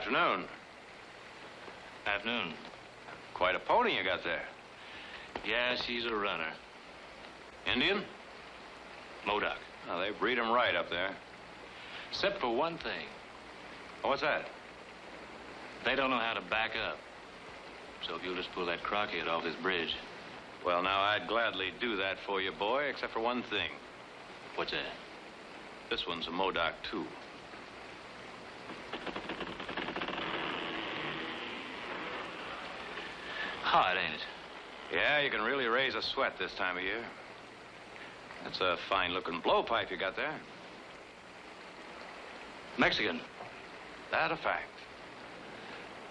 afternoon. Afternoon. Quite a pony you got there. Yeah, she's a runner. Indian? Modoc. Oh, they breed 'em right up there. Except for one thing. What's that? They don't know how to back up. So if you'll just pull that crockhead off this bridge. Well, now, I'd gladly do that for you, boy, except for one thing. What's that? This one's a Modoc, too. Hot, ain't it? Yeah, you can really raise a sweat this time of year. That's a fine-looking blowpipe you got there. Mexican. That a fact.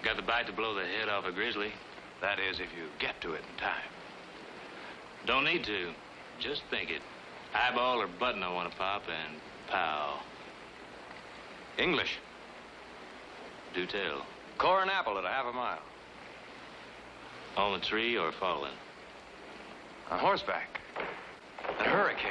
Got the bite to blow the head off a grizzly. That is, if you get to it in time. Don't need to. Just think it. Eyeball or button I want to pop, and pow. English. Do tell. Core and apple at a half a mile. On the tree or falling? On horseback. A hurricane.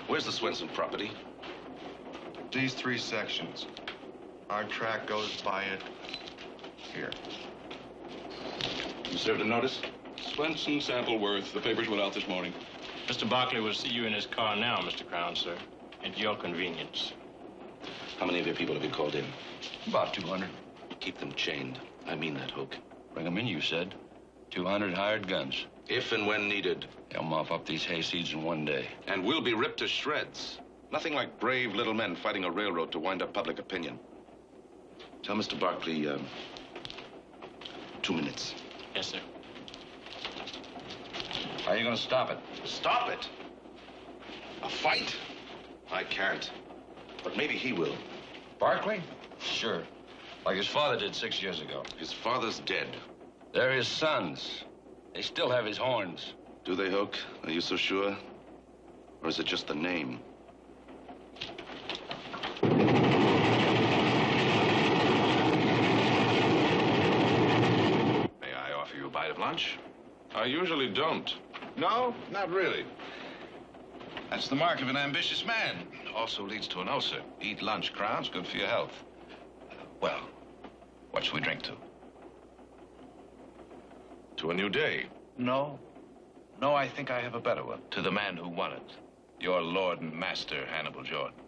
Where's the Swenson property? These 3 sections. Our track goes by it here. You served a notice? Swenson, sample worth. The papers went out this morning. Mr. Barkley will see you in his car now, Mr. Crown, sir. At your convenience. How many of your people have you called in? About 200. Keep them chained. I mean that, Hoke. Bring them in, you said. 200 hired guns. If and when needed. They'll mop up these hayseeds in one day. And we'll be ripped to shreds. Nothing like brave little men fighting a railroad to wind up public opinion. Tell Mr. Barkley, 2 minutes. Yes, sir. How are you going to stop it? Stop it? A fight? I can't. But maybe he will. Barkley? Sure. Like his father did 6 years ago. His father's dead. They're his sons. They still have his horns. Do they, Hoke? Are you so sure? Or is it just the name? May I offer you a bite of lunch? I usually don't. No, not really. That's the mark of an ambitious man. Also leads to an ulcer. Eat lunch, Crown's good for your health. Well, what should we drink to? To a new day. No. No, I think I have a better one. To the man who won it. Your lord and master, Hannibal Jordan.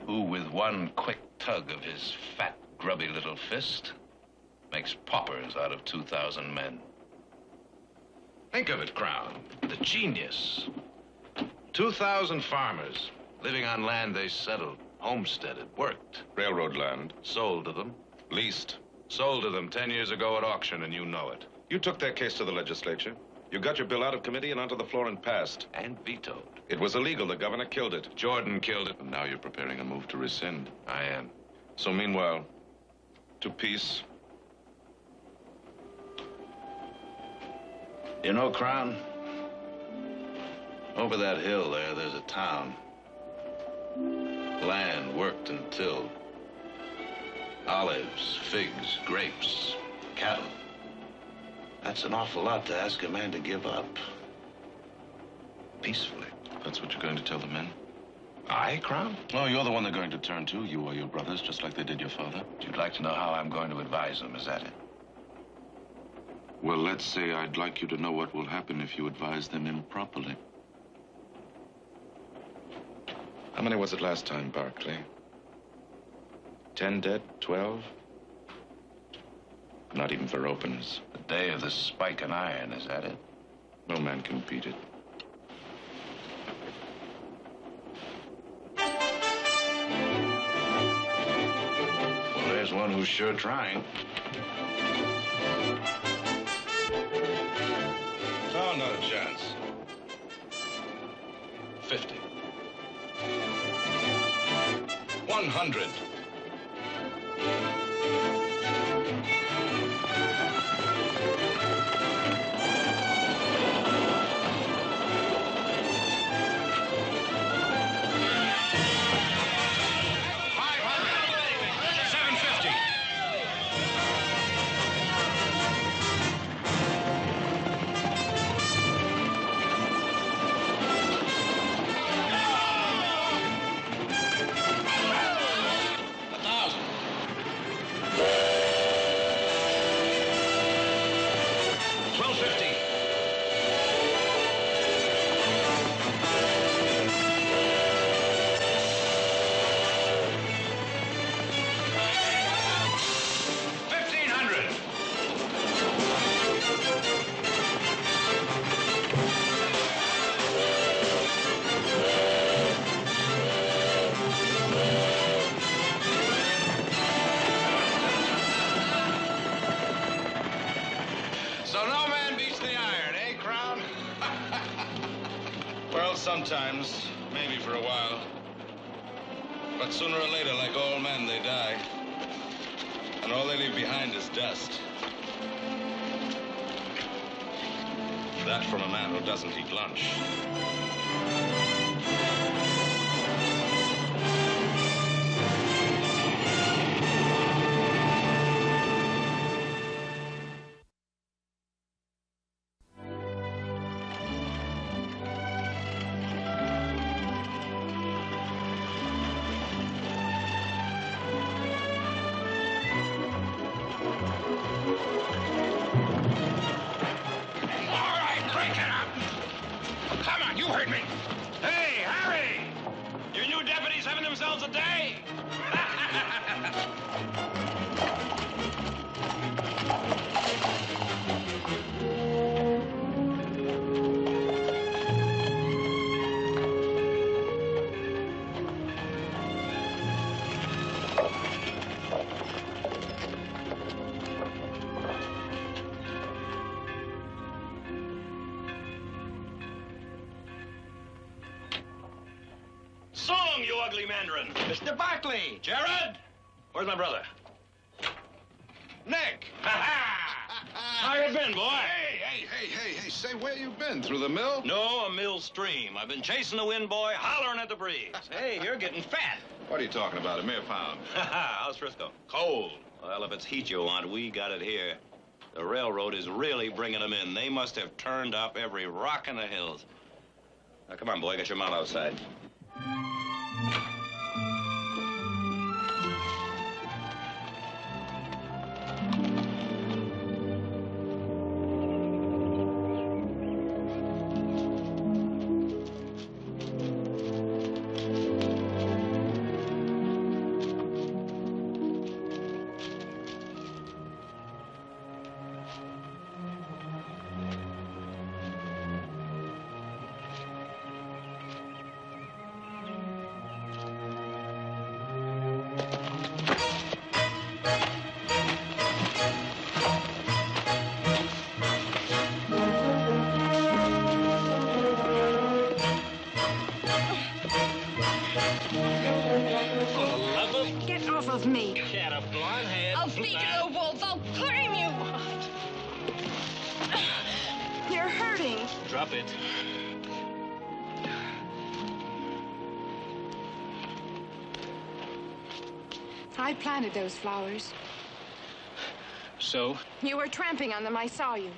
Who, with one quick tug of his fat, grubby little fist, makes paupers out of 2,000 men. Think of it, Crown. The genius. 2,000 farmers living on land they settled, homesteaded, worked. Railroad land. Sold to them, leased, Sold to them 10 years ago at auction, and you know it. You took their case to the legislature. You got your bill out of committee and onto the floor and passed. And vetoed. It was illegal. The governor killed it. Jordan killed it, and now you're preparing a move to rescind. I am. So meanwhile, to peace. You know, Crown, over that hill there's a town. Land worked and tilled. Olives, figs, grapes, cattle. That's an awful lot to ask a man to give up. Peacefully. That's what you're going to tell the men? I, Crown? No, you're the one they're going to turn to, you or your brothers, just like they did your father. You'd like to know how I'm going to advise them, is that it? Well, let's say I'd like you to know what will happen if you advise them improperly. How many was it last time, Barclay? 10 dead? 12? Not even for openers. The day of the spike and iron, is that it? No man can beat it. Well, there's one who's sure trying. No, not a chance. 50. 100. Sometimes, maybe for a while. But sooner or later, like all men, they die. And all they leave behind is dust. That from a man who doesn't eat lunch. Mr. Barkley! Gerard! Where's my brother? Nick! How you been, boy? Hey, say, where you been? Through the mill? No, a mill stream. I've been chasing the wind, boy, hollering at the breeze. Hey, you're getting fat. What are you talking about, a mere pound? How's Frisco? Cold. Well, if it's heat you want, we got it here. The railroad is really bringing them in. They must have turned up every rock in the hills. Now, come on, boy, get your mount outside. For the love of... Get off of me. Cat a blonde head. I'll feed you the wolves. I'll claim you. You're hurting. Drop it. I planted those flowers. So? You were tramping on them. I saw you.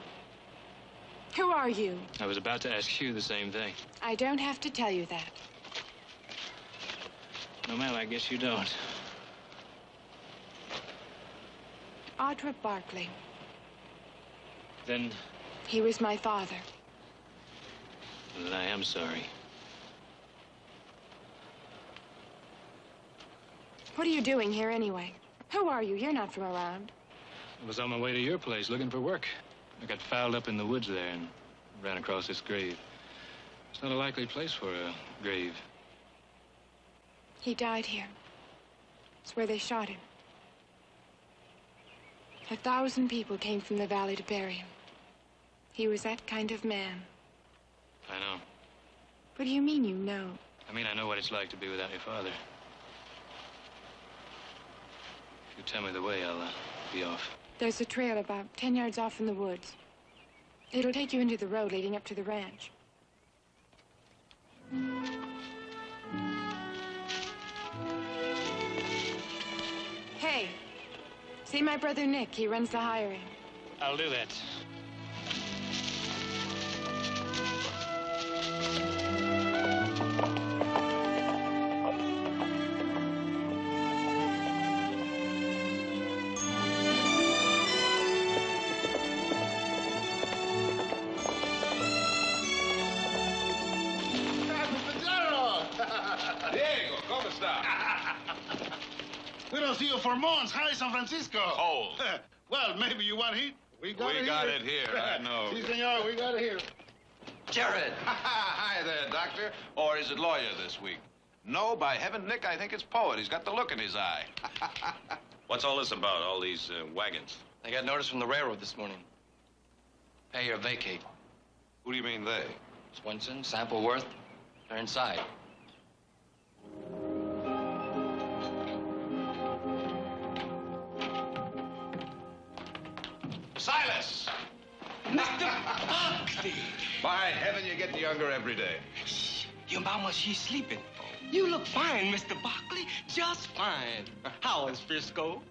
Who are you? I was about to ask you the same thing. I don't have to tell you that. No, ma'am, I guess you don't. Audra Barkley. Then He was my father. I am sorry. What are you doing here anyway? Who are you? You're not from around. I was on my way to your place looking for work. I got fouled up in the woods there and ran across this grave. It's not a likely place for a grave. He died here. It's where they shot him. 1,000 people came from the valley to bury him. He was that kind of man. I know. What do you mean you know? I mean, I know what it's like to be without your father. If you tell me the way, I'll be off. There's a trail about 10 yards off in the woods. It'll take you into the road leading up to the ranch. Hey, see my brother Nick? He runs the hiring. I'll do that. Diego, ¿cómo está? We don't see you for months. Hi, San Francisco. Cold. Well, maybe you want heat. We got it here, I know. Si, senor, we got it here. Jared! Hi there, Doctor. Or is it lawyer this week? No, by heaven, Nick, I think it's poet. He's got the look in his eye. What's all this about, all these wagons? I got notice from the railroad this morning. Pay or vacate. Who do you mean they? Swenson, Sampleworth, they're inside. Silas! Mr. Buckley! By heaven, you're getting younger every day. Shh. Your mama, she's sleeping. You look fine, Mr. Buckley. Just fine. How is Frisco?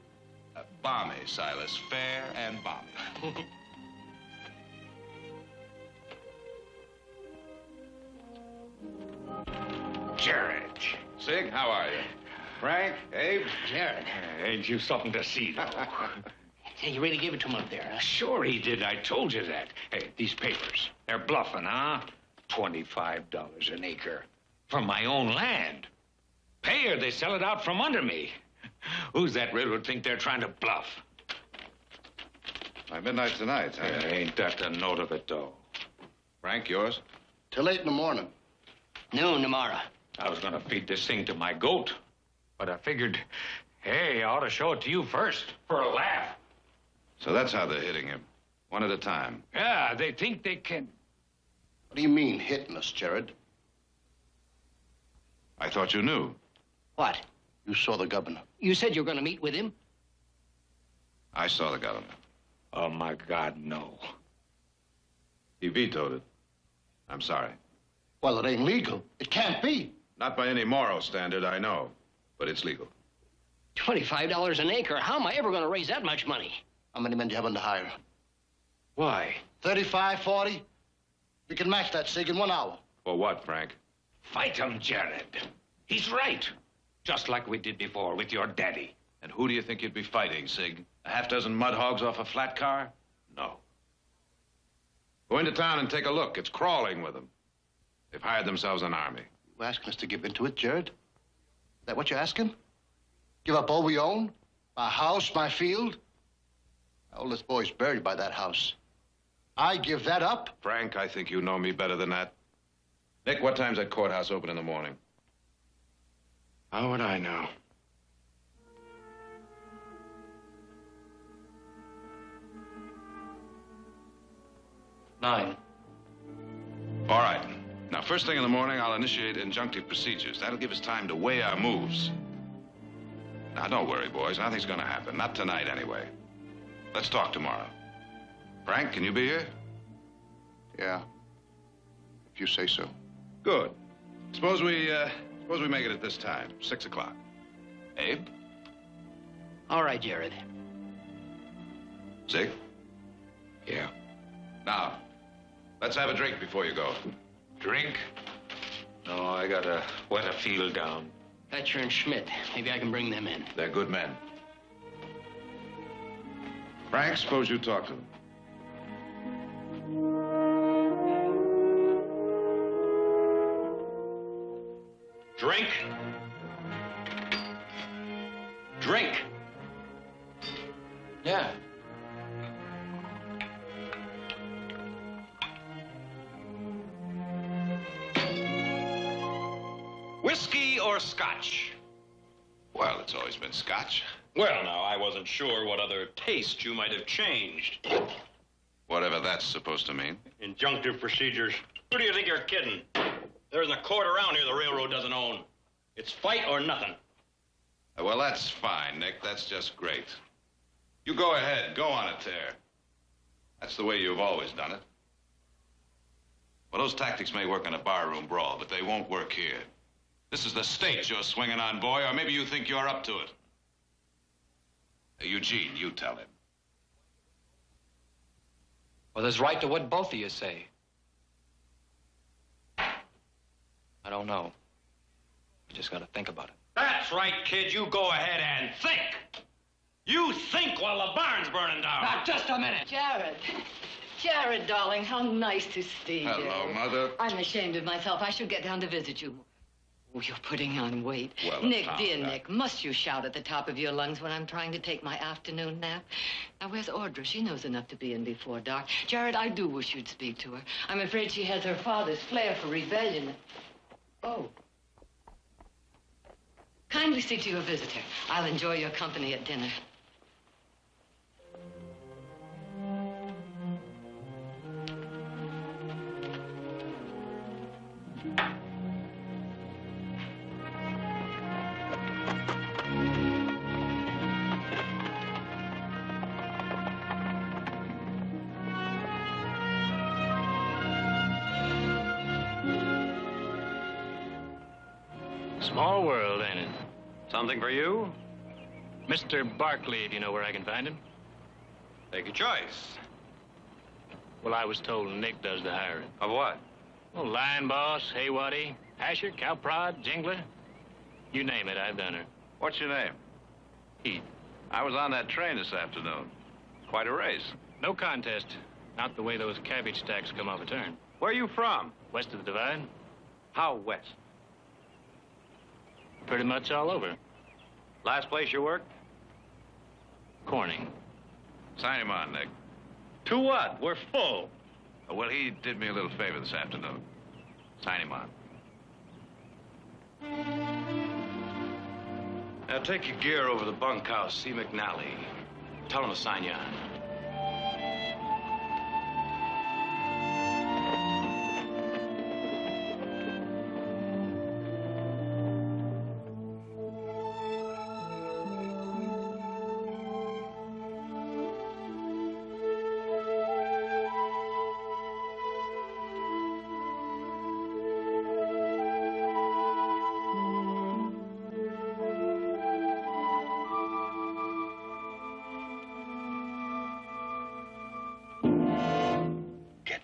Balmy, Silas. Fair and balmy. Jared. Sig, how are you? Frank, Abe? Jared. Ain't you something to see, though? Hey, you really gave it to him up there, huh? Sure he did. I told you that. Hey, these papers, they're bluffing, huh? $25 an acre from my own land. Pay or they sell it out from under me. Who's that railroad think they're trying to bluff? By midnight tonight, huh? Ain't that the note of it, though? Frank, yours? Till late in the morning. Noon tomorrow. I was gonna feed this thing to my goat, but I figured, hey, I ought to show it to you first, for a laugh. So that's how they're hitting him. One at a time. Yeah, they think they can. What do you mean, hitting us, Jared? I thought you knew. What? You saw the governor. You said you were going to meet with him? I saw the governor. Oh, my God, no. He vetoed it. I'm sorry. Well, it ain't legal. It can't be. Not by any moral standard, I know. But it's legal. $25 an acre. How am I ever going to raise that much money? How many men do you have under hire? Why? 35, 40? We can match that, Sig, in 1 hour. For what, Frank? Fight him, Jared. He's right. Just like we did before with your daddy. And who do you think you'd be fighting, Sig? A half-dozen mud hogs off a flat car? No. Go into town and take a look. It's crawling with them. They've hired themselves an army. You asking us to give into it, Jared? Is that what you're asking? Give up all we own? My house, my field? My oldest boy's buried by that house. I give that up? Frank, I think you know me better than that. Nick, what time's that courthouse open in the morning? How would I know? Nine. All right. Now, first thing in the morning, I'll initiate injunctive procedures. That'll give us time to weigh our moves. Now, don't worry, boys. Nothing's gonna happen. Not tonight, anyway. Let's talk tomorrow. Frank, can you be here? Yeah. If you say so. Good. Suppose we make it at this time, 6 o'clock. Abe? All right, Jared. Zig? Yeah. Now, let's have a drink before you go. Drink? No, I gotta wet a field down. Fetcher and Schmidt. Maybe I can bring them in. They're good men. Frank, suppose you talk to them. Drink. Drink. Yeah. Whiskey or scotch? Well, it's always been scotch. Well, now, I wasn't sure what other taste you might have changed. Whatever that's supposed to mean. Injunctive procedures. Who do you think you're kidding? There isn't a court around here the railroad doesn't own. It's fight or nothing. Well, that's fine, Nick. That's just great. You go ahead. Go on a tear. That's the way you've always done it. Well, those tactics may work in a barroom brawl, but they won't work here. This is the stakes you're swinging on, boy, or maybe you think you're up to it. Eugene, you tell him. Well, there's right to what both of you say. I don't know. I just gotta think about it. That's right, kid. You go ahead and think. You think while the barn's burning down. Now, just a minute. Jared. Jared, darling, how nice to see you. Hello, Mother. I'm ashamed of myself. I should get down to visit you. Oh, you're putting on weight. Well, Nick, now, dear Nick, must you shout at the top of your lungs when I'm trying to take my afternoon nap? Now, where's Audra? She knows enough to be in before dark. Jared, I do wish you'd speak to her. I'm afraid she has her father's flair for rebellion. Oh. Kindly see to your visitor. I'll enjoy your company at dinner. Small world, ain't it? Something for you? Mr. Barkley, do you know where I can find him? Take your choice. Well, I was told Nick does the hiring. Of what? Well, line boss, haywaddy, hasher, cowprod, jingler. You name it, I've done her. What's your name? Heath. I was on that train this afternoon. Quite a race. No contest. Not the way those cabbage stacks come off a turn. Where are you from? West of the divide. How west? Pretty much all over. Last place you worked? Corning. Sign him on, Nick. To what? We're full. Well, he did me a little favor this afternoon. Sign him on. Now take your gear over to the bunkhouse, see McNally. Tell him to sign you on.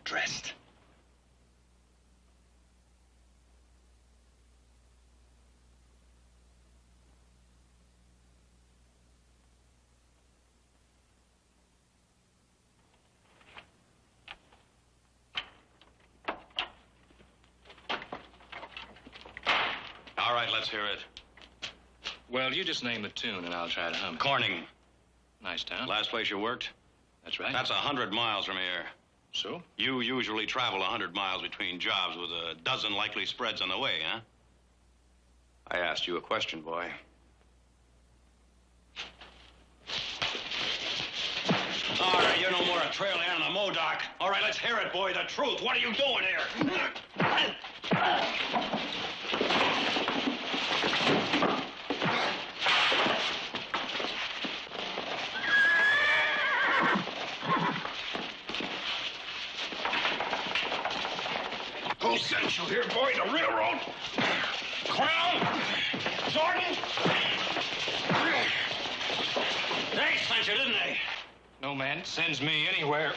Dressed. All right, let's hear it. Well, you just name the tune and I'll try to hum it. Corning. Nice town. Last place you worked? That's right. That's 100 miles from here. So? You usually travel 100 miles between jobs with a dozen likely spreads on the way, huh? I asked you a question, boy. All right, you're no more a trail hand than a modoc. All right, let's hear it, boy, the truth. What are you doing here? Who sent you here, boy? The railroad? Crown? Jordan? They sent you, didn't they? No man sends me anywhere.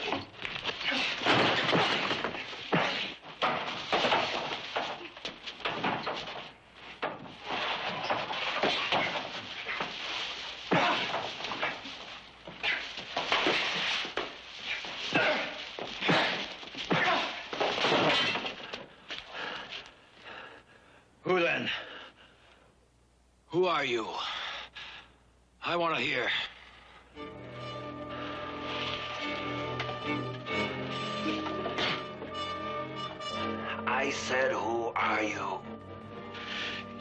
Who then? Who are you? I want to hear. I said, who are you?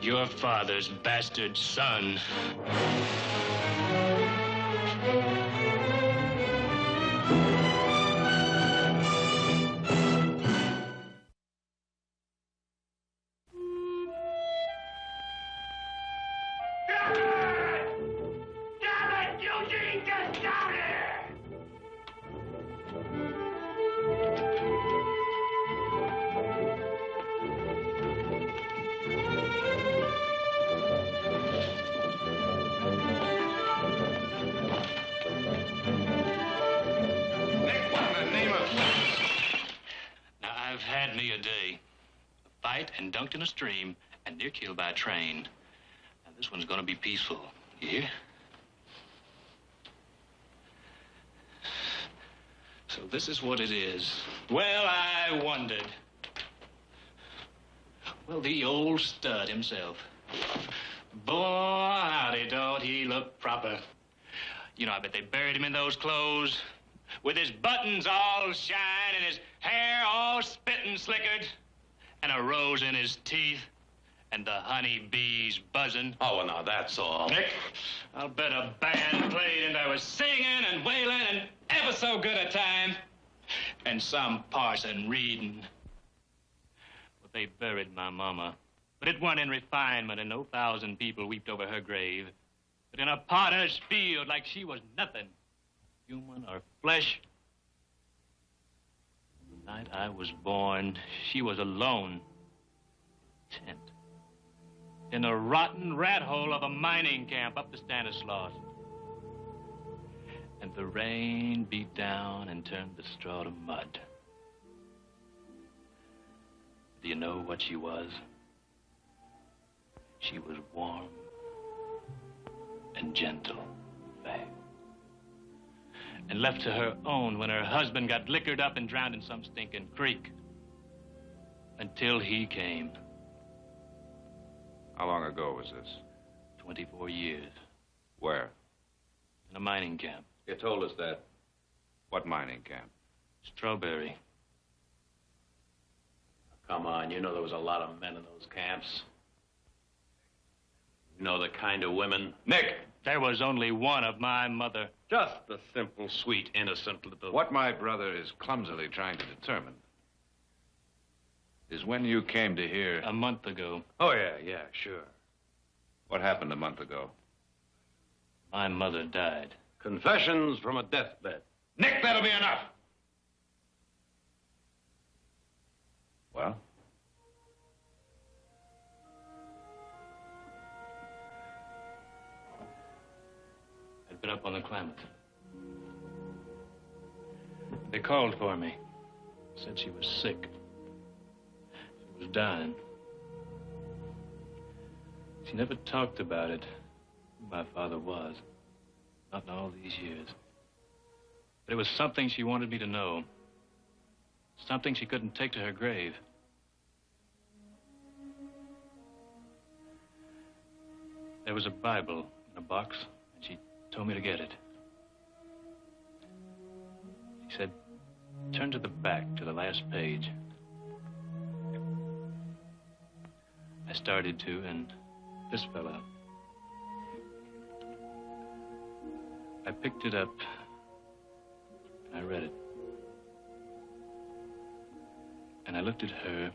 Your father's bastard son. And dunked in a stream and near killed by a train. Now, this one's gonna be peaceful. You hear? So this is what it is. Well, I wondered. Well, the old stud himself. Boy, howdy, don't he look proper. You know, I bet they buried him in those clothes with his buttons all shine and his hair all spittin' slickered. And a rose in his teeth, and the honey bees buzzing. Oh, well, now that's all. Nick, I'll bet a band played, and I was singing and wailing, and ever so good a time. And some parson reading. Well, they buried my mama, but it wasn't in refinement, and no 1,000 people wept over her grave. But in a potter's field, like she was nothing, human or flesh. The night I was born, she was alone. Tent. In a rotten rat hole of a mining camp up the Stanislaus. And the rain beat down and turned the straw to mud. Do you know what she was? She was warm and gentle, fair. And left to her own when her husband got liquored up and drowned in some stinking creek. Until he came. How long ago was this? 24 years. Where? In a mining camp. You told us that. What mining camp? Strawberry. Come on, you know there was a lot of men in those camps. You know the kind of women. Nick! There was only one of my mother. Just the simple, sweet, innocent little... What my brother is clumsily trying to determine is when you came to here... A month ago. Oh, yeah, sure. What happened a month ago? My mother died. Confessions from a deathbed. Nick, that'll be enough! Well? I'd been up on the Klamath. They called for me. Said she was sick. She was dying. She never talked about it, who my father was. Not in all these years. But it was something she wanted me to know. Something she couldn't take to her grave. There was a Bible in a box, and she told me to get it. She said, turn to the back, to the last page. I started to, and this fell out. I picked it up, and I read it. And I looked at her,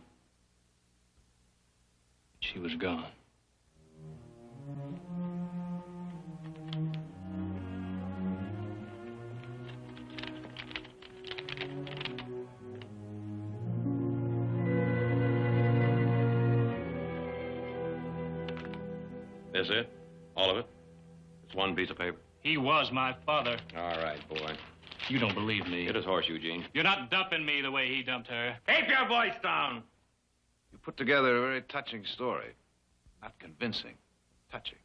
she was gone. This it? All of it? It's one piece of paper. He was my father. All right, boy. You don't believe me. Get his horse, Eugene. You're not dumping me the way he dumped her. Keep your voice down. You put together a very touching story. Not convincing, touching.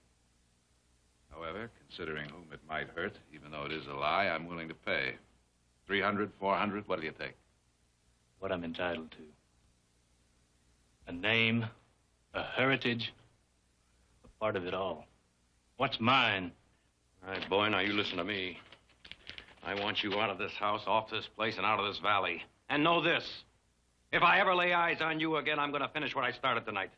However, considering whom it might hurt, even though it is a lie, I'm willing to pay. 300, 400, what do you take? What I'm entitled to. A name, a heritage, a part of it all. What's mine? All right, boy, now you listen to me. I want you out of this house, off this place, and out of this valley. And know this. If I ever lay eyes on you again, I'm going to finish what I started tonight.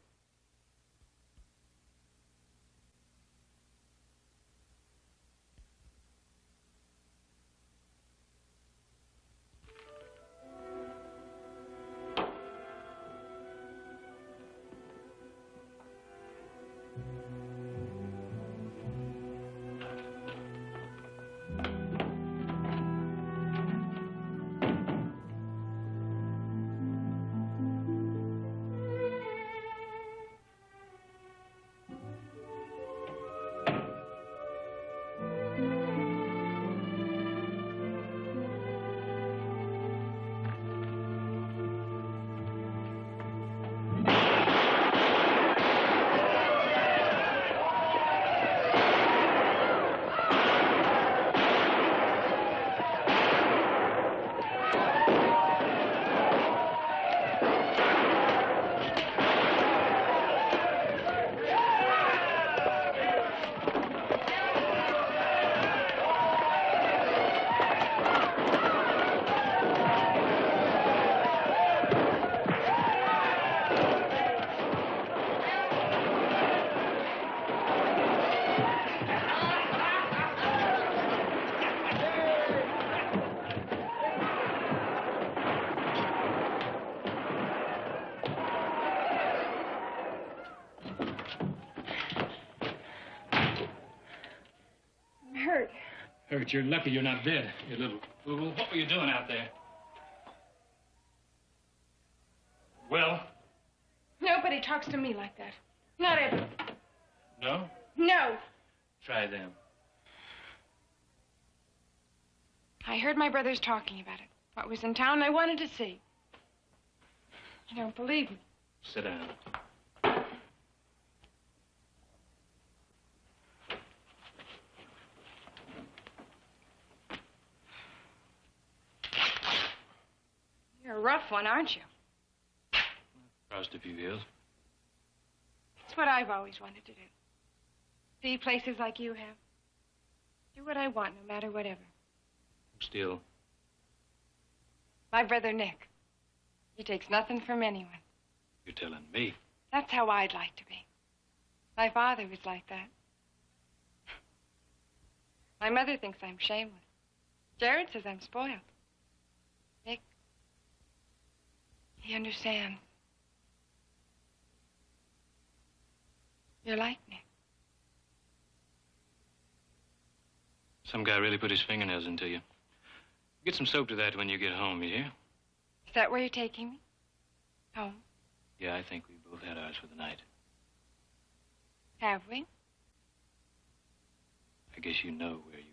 Hurt, you're lucky you're not dead, you little fool. What were you doing out there? Well? Nobody talks to me like that. Not ever. No? No. Try them. I heard my brothers talking about it. What was in town, I wanted to see. You don't believe me. Sit down. You're a rough one, aren't you? Crossed a few hills. It's what I've always wanted to do. See places like you have. Do what I want, no matter whatever. Still? My brother Nick. He takes nothing from anyone. You're telling me? That's how I'd like to be. My father was like that. My mother thinks I'm shameless. Jared says I'm spoiled. Nick, he understands. You're like Nick. Some guy really put his fingernails into you. Get some soap to that when you get home, you hear? Is that where you're taking me? Home? Yeah, I think we both had ours for the night. Have we? I guess you know where you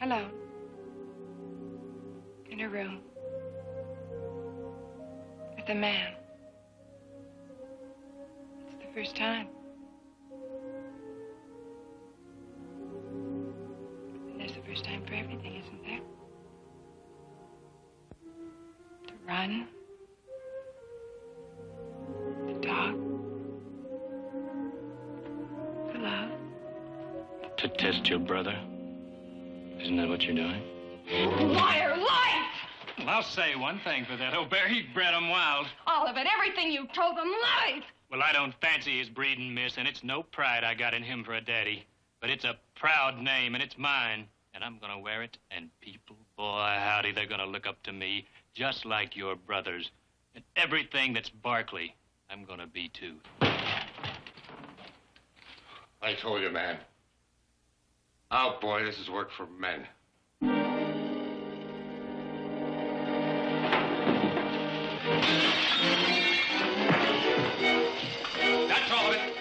Alone. In a room. With a man. It's the first time. And there's the first time for everything, isn't there? To run. To talk. To love. are. To test your brother? Isn't that what you're doing? Liar, liar! Well, I'll say one thing for that. Oh, Bear, he bred 'em wild. All of it, everything you told them, lies! Well, I don't fancy his breeding, miss, and it's no pride I got in him for a daddy. But it's a proud name, and it's mine. And I'm gonna wear it, and people, boy, howdy, they're gonna look up to me, just like your brothers. And everything that's Barkley, I'm gonna be too. I told you, man. Oh, boy, this is work for men. That's all of it.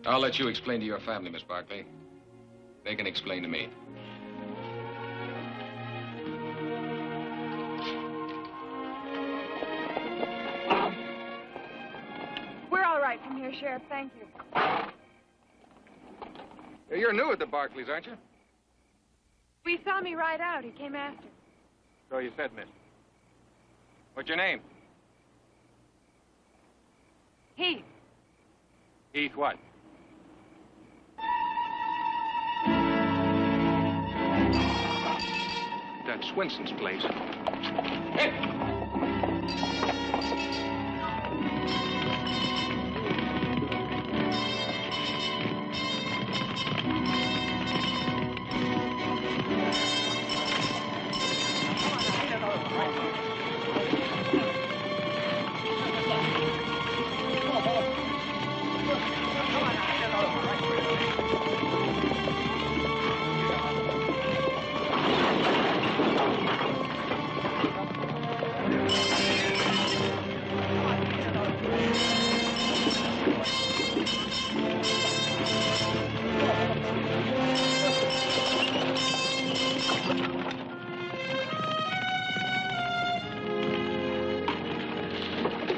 I'll let you explain to your family, Miss Barkley. They can explain to me. We're all right from here, Sheriff. Thank you. You're new at the Barkleys, aren't you? We saw me ride out. He came after. So you said, miss. What's your name? Heath. Heath what? That's Swinson's place.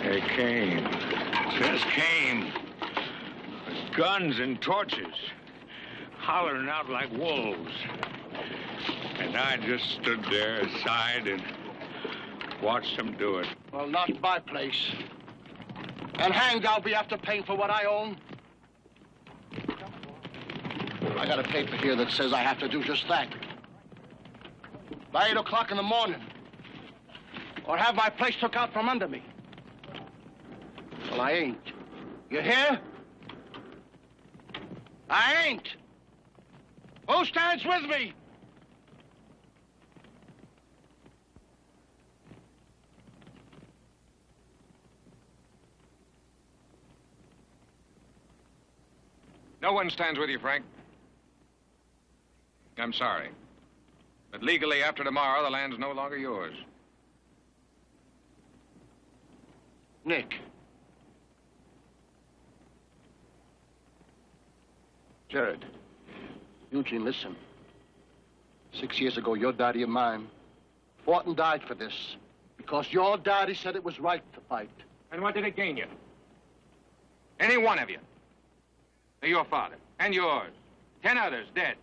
They came. Just came. With guns and torches. Hollering out like wolves. And I just stood there aside and watched them do it. Well, not my place. And hanged I'll be after paying for what I own. I got a paper here that says I have to do just that. By 8 o'clock in the morning. Or have my place took out from under me. Well, I ain't. You hear? I ain't. Who stands with me? No one stands with you, Frank. I'm sorry. But legally, after tomorrow, the land's no longer yours. Nick. Jared. Eugene, listen. 6 years ago, your daddy and mine fought and died for this. Because your daddy said it was right to fight. And what did it gain you? Any one of you. Your father and yours. 10 others dead.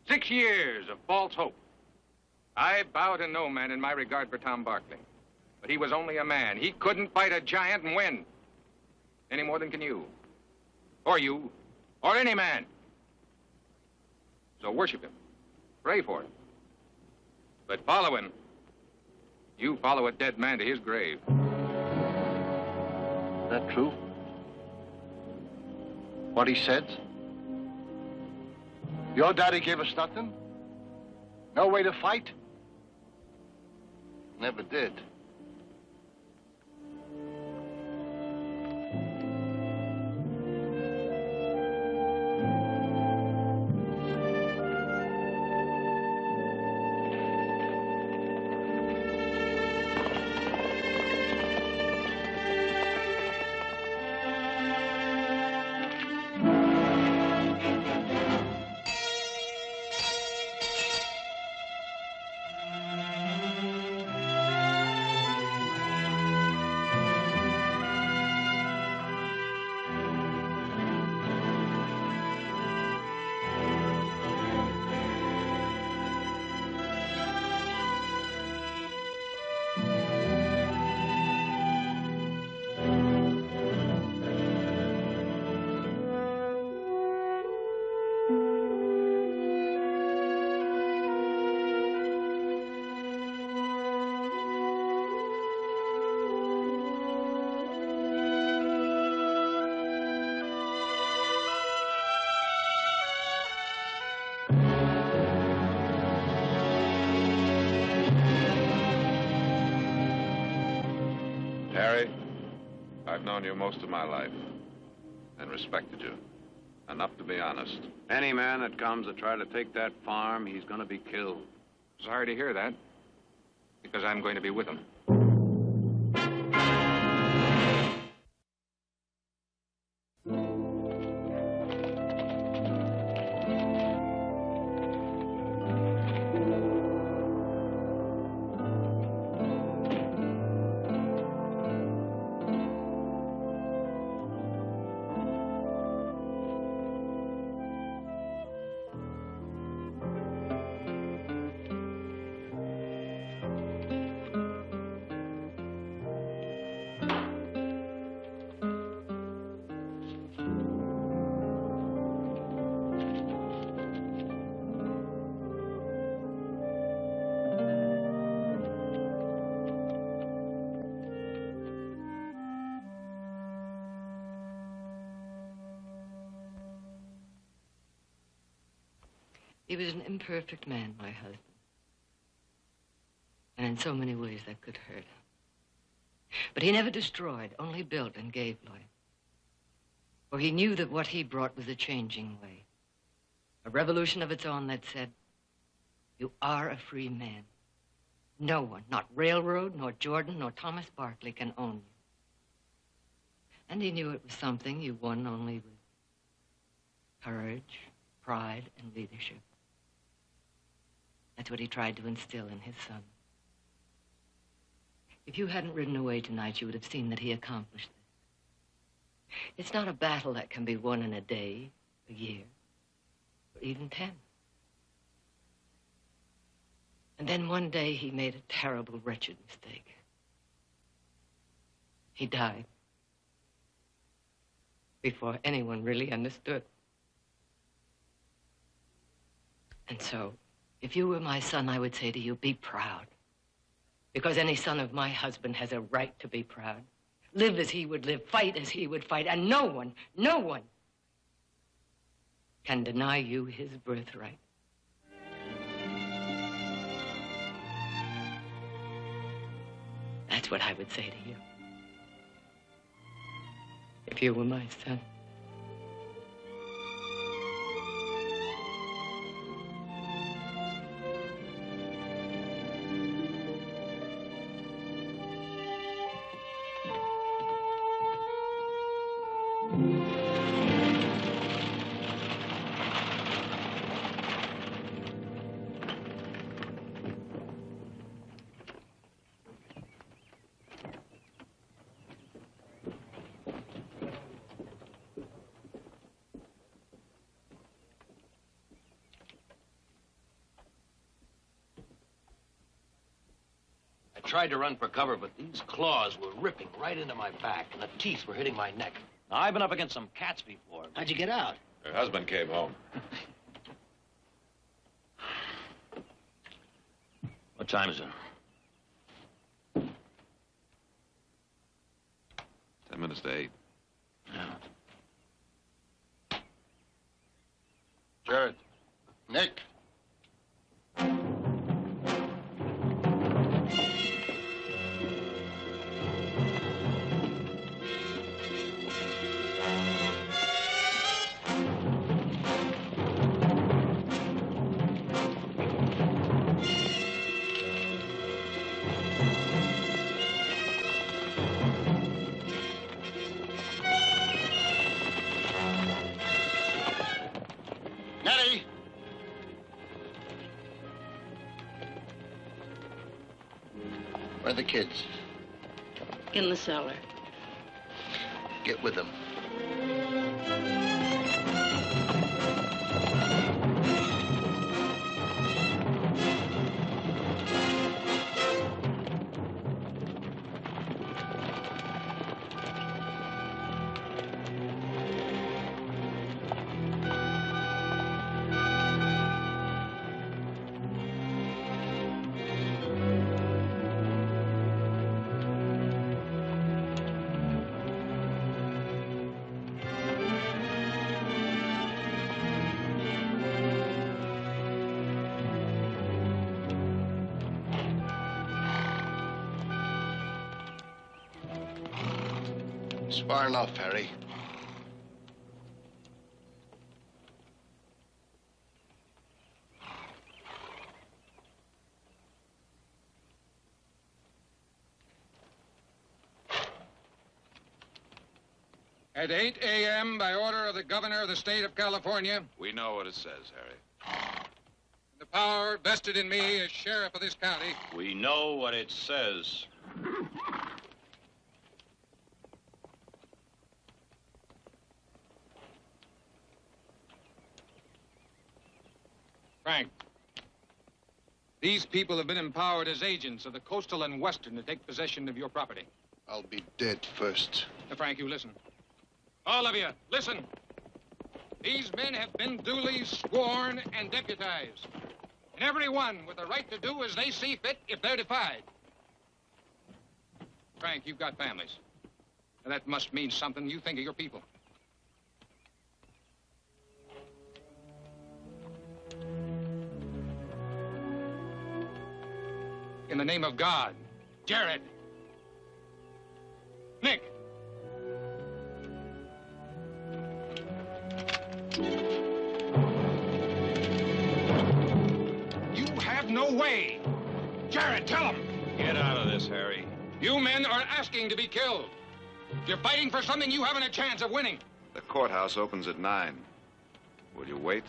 6 years of false hope. I bow to no man in my regard for Tom Barkley. But he was only a man. He couldn't fight a giant and win. Any more than can you. Or you. Or any man. So worship him. Pray for him. But follow him. You follow a dead man to his grave. That true? What he said? Your daddy gave us nothing? No way to fight? Never did. Harry, I've known you most of my life and respected you. Enough to be honest. Any man that comes to try to take that farm, he's going to be killed. Sorry to hear that, because I'm going to be with him. He was an imperfect man, my husband. And in so many ways that could hurt him. But he never destroyed, only built and gave life. For he knew that what he brought was a changing way. A revolution of its own that said, you are a free man. No one, not Railroad, nor Jordan, nor Thomas Barkley can own you. And he knew it was something you won only with courage, pride, and leadership. That's what he tried to instill in his son. If you hadn't ridden away tonight, you would have seen that he accomplished this. It's not a battle that can be won in a day, a year, or even 10. And then one day he made a terrible, wretched mistake. He died before anyone really understood. And so, if you were my son, I would say to you, be proud. Because any son of my husband has a right to be proud. Live as he would live, fight as he would fight, and no one can deny you his birthright. That's what I would say to you. If you were my son. I tried to run for cover, but these claws were ripping right into my back, and the teeth were hitting my neck. Now, I've been up against some cats before. How'd you get out? Her husband came home. What time is it? 10 minutes to 8. Yeah. Jared. Nick. Where are the kids? In the cellar. Get with them. It's far enough, Harry. At 8 a.m., by order of the governor of the state of California, We know what it says, Harry. the power vested in me as sheriff of this county, We know what it says. Frank, these people have been empowered as agents of the Coastal and Western to take possession of your property. I'll be dead first. Now, Frank, you listen. All of you, listen. These men have been duly sworn and deputized. And every one with the right to do as they see fit if they're defied. Frank, you've got families. And that must mean something. You think of your people. In the name of God, Jared, Nick. You have no way. Jared, tell him. Get out of this, Harry. You men are asking to be killed. You're fighting for something you haven't a chance of winning. The courthouse opens at 9. Will you wait?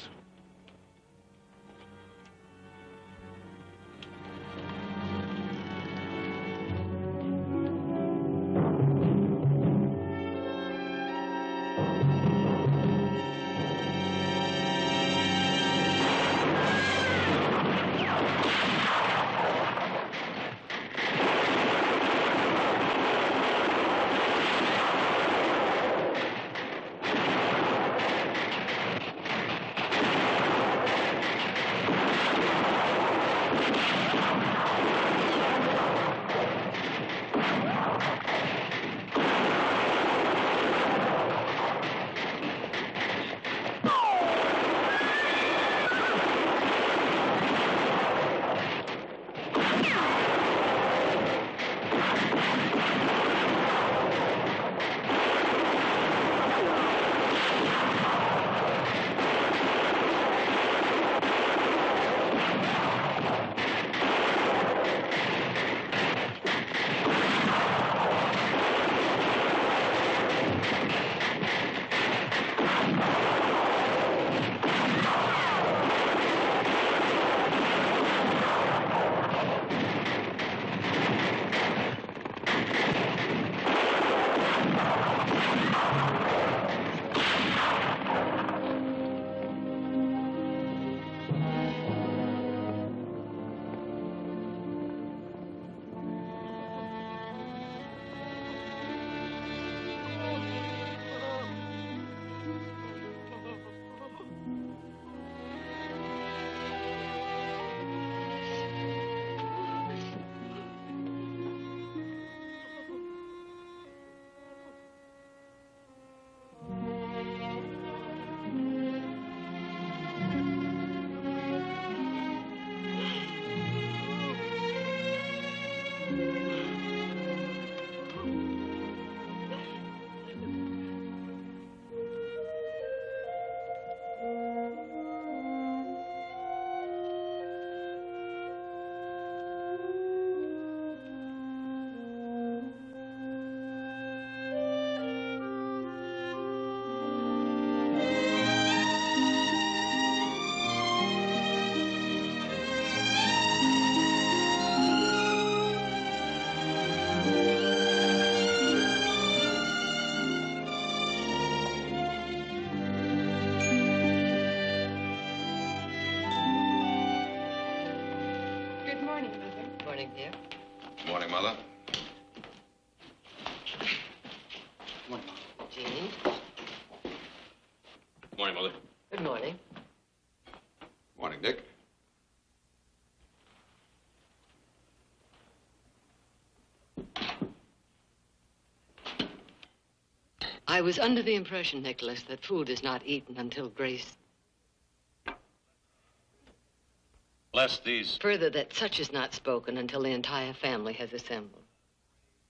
Morning, dear. Morning, Mother. Jean. Morning, Mother. Good morning. Morning, Dick. I was under the impression, Nicholas, that food is not eaten until Grace... Bless these. Further, that such is not spoken until the entire family has assembled.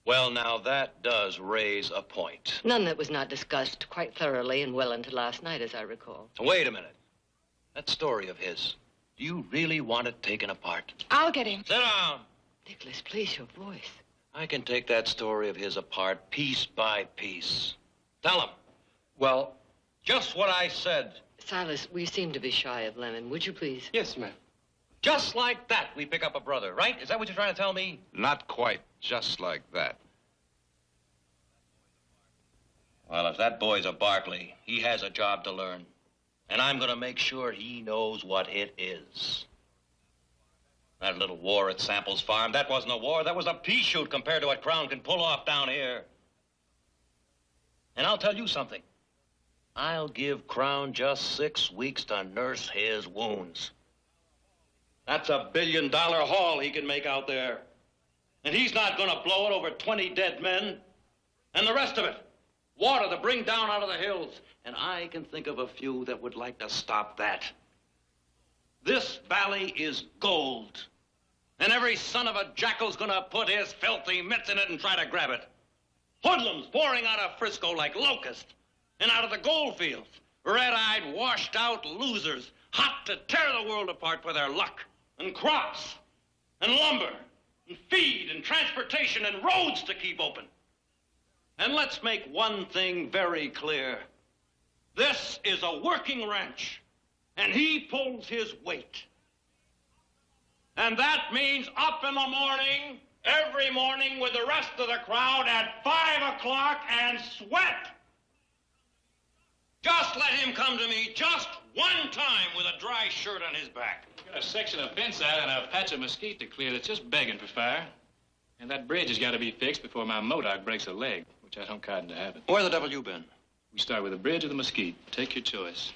Well, now, that does raise a point. None that was not discussed quite thoroughly and well into last night, as I recall. Wait a minute. That story of his, do you really want it taken apart? I'll get him. Sit down. Nicholas, please, your voice. I can take that story of his apart piece by piece. Tell him. Well, Just what I said. Silas, we seem to be shy of Lemon. Would you please? yes, ma'am. Just like that, we pick up a brother, right? Is that what you're trying to tell me? Not quite just like that. Well, if that boy's a Barkley, he has a job to learn. And I'm going to make sure he knows what it is. That little war at Sample's farm, that wasn't a war. That was a pea shoot compared to what Crown can pull off down here. And I'll tell you something. I'll give Crown just 6 weeks to nurse his wounds. That's $1 billion haul he can make out there. And he's not going to blow it over 20 dead men. And the rest of it, water to bring down out of the hills. And I can think of a few that would like to stop that. This valley is gold. And every son of a jackal's going to put his filthy mitts in it and try to grab it. Hoodlums pouring out of Frisco like locusts and out of the gold fields. Red-eyed, washed-out losers, hot to tear the world apart for their luck. And crops, and lumber, and feed, and transportation, and roads to keep open. And let's make one thing very clear. This is a working ranch, and he pulls his weight. And that means up in the morning, every morning with the rest of the crowd at 5 o'clock and sweat. Just let him come to me just one time with a dry shirt on his back. Got a section of fence out and a patch of mesquite to clear that's just begging for fire. And that bridge has got to be fixed before my modoc breaks a leg, which I don't cotton to happen. Where the devil you been? We start with the bridge or the mesquite. Take your choice.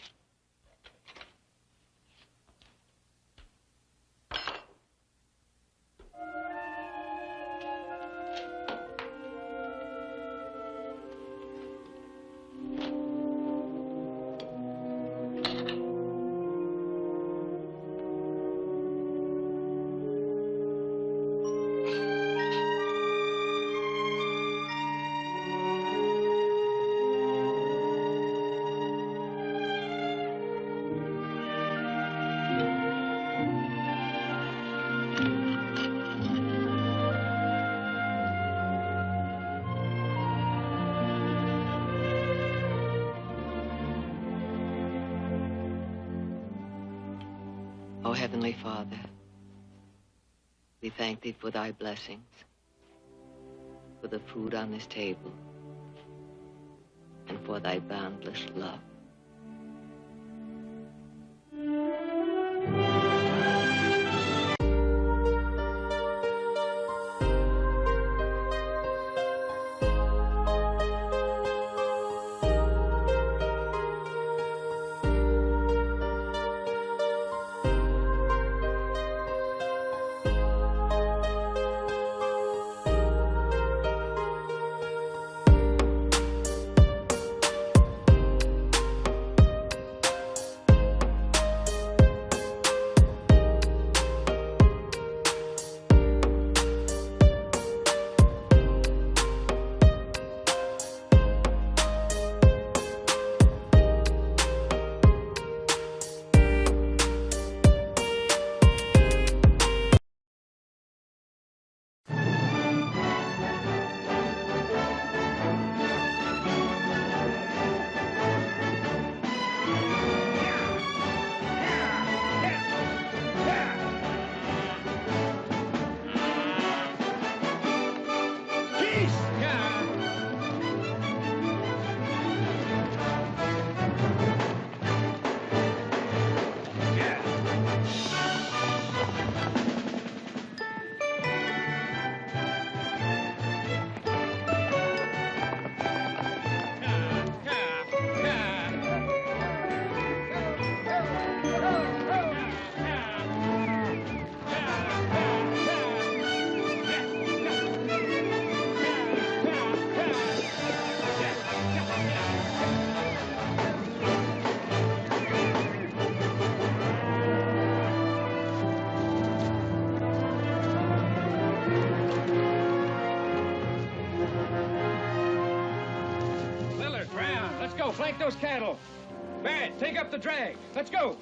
O Heavenly Father, we thank thee for thy blessings, for the food on this table, and for thy boundless love. go. Flank those cattle. Barrett, take up the drag. Let's go.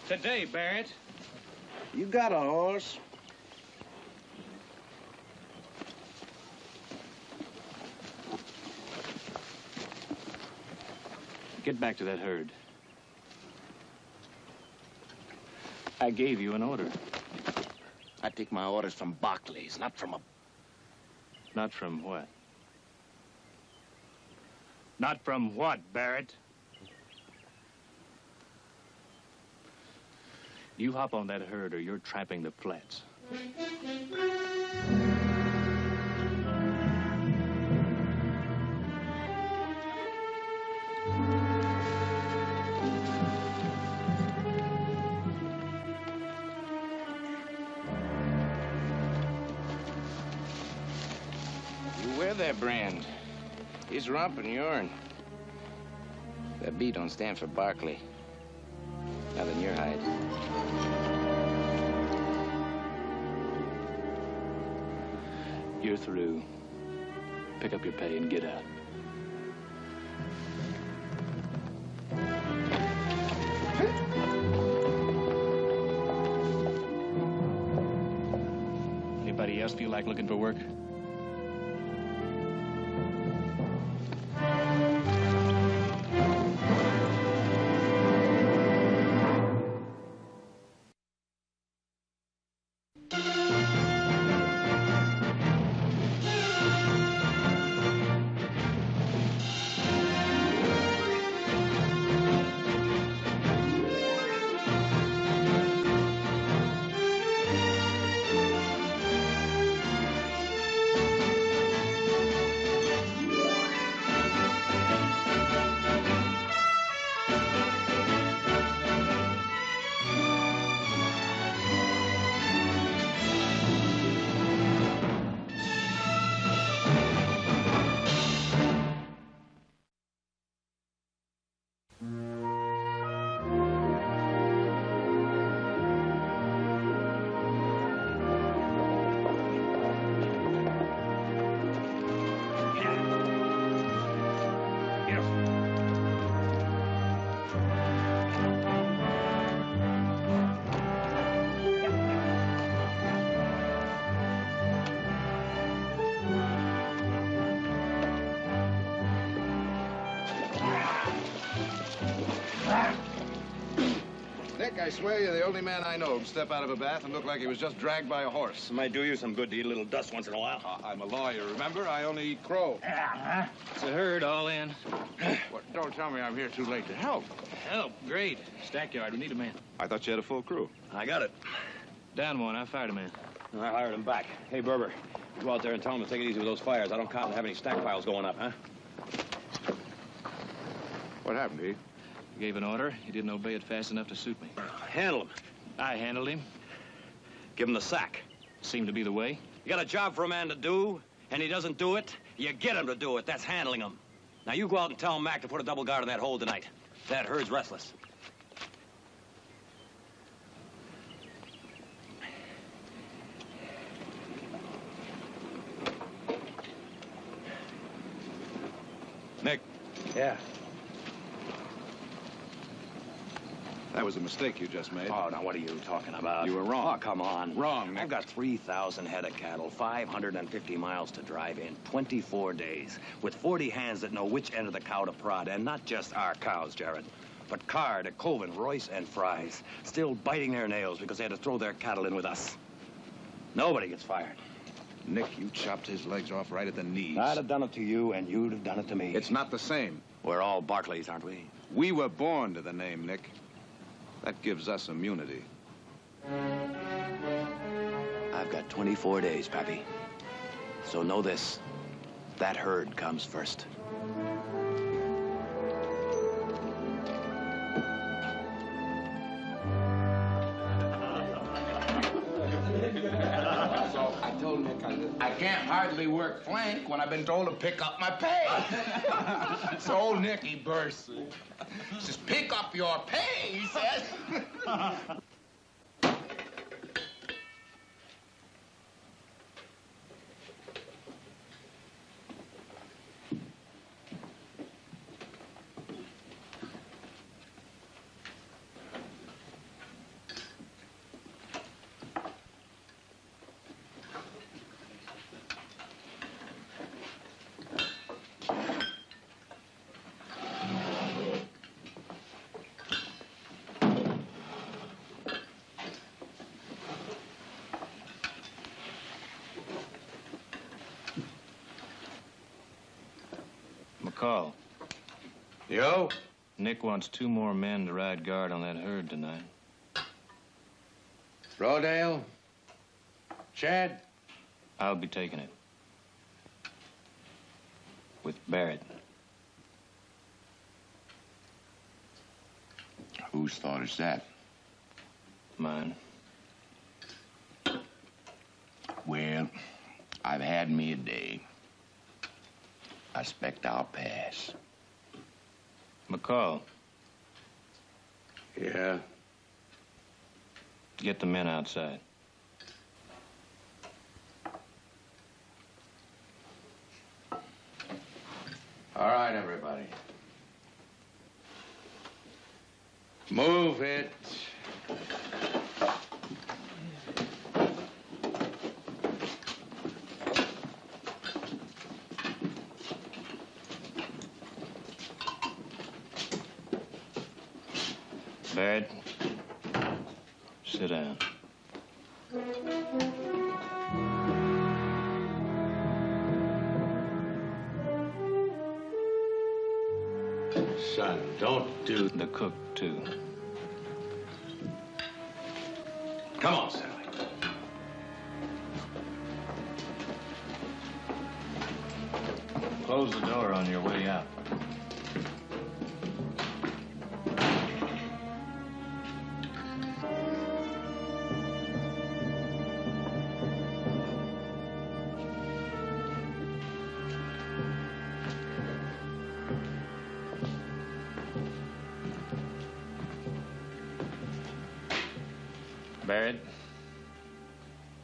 Today, Barrett. You got a horse. Get back to that herd. I gave you an order. I take my orders from Barclays, not from a... Not from what? Not from what, Barrett? You hop on that herd or you're trapping the flats. You wear that brand. His rump and yourn. That B don't stand for Barkley. Not in your hide. You're through. Pick up your pay and get out. Anybody else feel like looking for work? Nick, I swear you're the only man I know who'd step out of a bath and look like he was just dragged by a horse. It might do you some good to eat a little dust once in a while. I'm a lawyer, remember? I only eat crow. It's a herd all in. Well, don't tell me I'm here too late to help. Help, great. Stackyard, we need a man. I thought you had a full crew. I got it. Down one, I fired a man. I hired him back. Hey, Berber, go out there and tell him to take it easy with those fires. I don't count on having any stack piles going up, huh? What happened, E? He gave an order. He didn't obey it fast enough to suit me. Handle him. I handled him. Give him the sack. Seemed to be the way. You got a job for a man to do, and he doesn't do it, you get him to do it. That's handling him. Now, you go out and tell Mac to put a double guard in that hole tonight. That herd's restless. Nick. Yeah. That was a mistake you just made. Oh, now what are you talking about? You were wrong. Oh, come on. Wrong, Nick. I've got 3,000 head of cattle, 550 miles to drive in, 24 days, with 40 hands that know which end of the cow to prod, and not just our cows, Jared, but Card, Coven, Royce, and Fry's, still biting their nails because they had to throw their cattle in with us. Nobody gets fired. Nick, you chopped his legs off right at the knees. I'd have done it to you, and you'd have done it to me. It's not the same. We're all Barclays, aren't we? We were born to the name, Nick. That gives us immunity. I've got 24 days, Pappy. So know this. That herd comes first. So I told Nick I can't hardly work flank when I've been told to pick up my pay. So old Nick, he bursts. He says, pick up your pay, he says. McCall. Yo? Nick wants 2 more men to ride guard on that herd tonight. Rodale? Chad? I'll be taking it. With Barrett. Whose thought is that? Mine. Well, I've had me a day. I expect I'll pass. McCall. Yeah? Get the men outside. All right, everybody. Move it. Barrett, sit down. Son, don't do... The cook, too. Come on, Sally. Close the door on your way out. Barrett,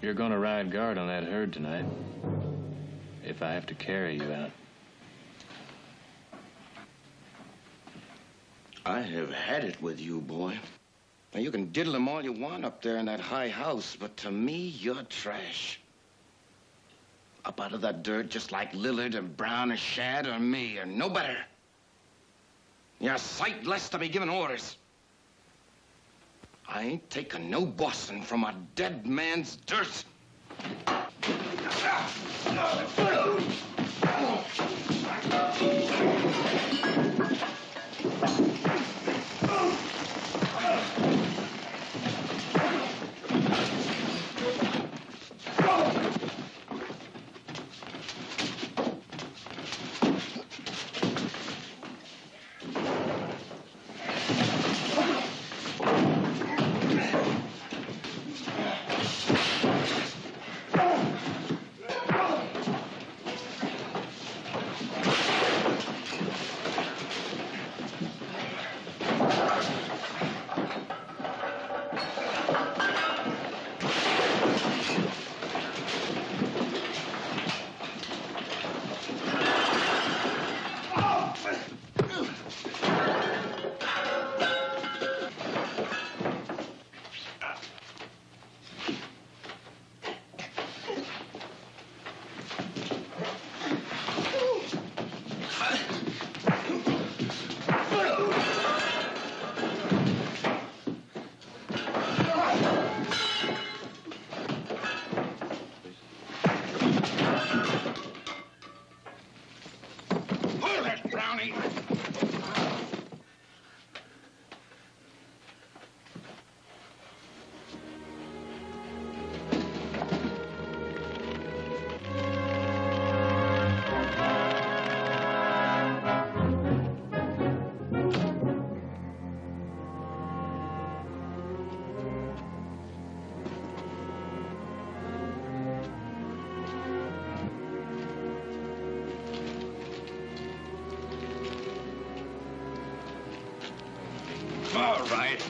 you're gonna ride guard on that herd tonight. If I have to carry you out. I have had it with you, boy. Now, you can diddle them all you want up there in that high house, but to me, you're trash. Up out of that dirt just like Lillard and Brown and Shad or me, or no better. You're a sight less to be giving orders. I ain't taking no bossing from a dead man's dirt. All right.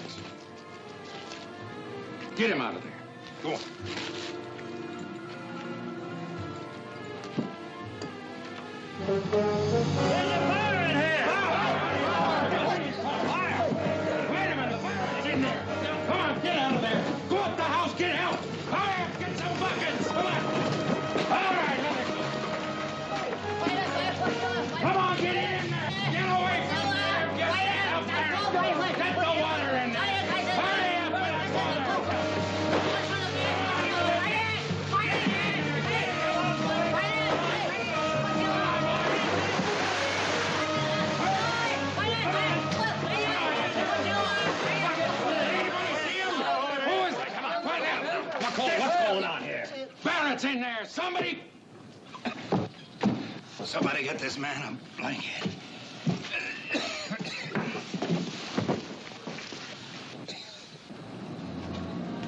Get him out of there. Go on. Somebody get this man a blanket.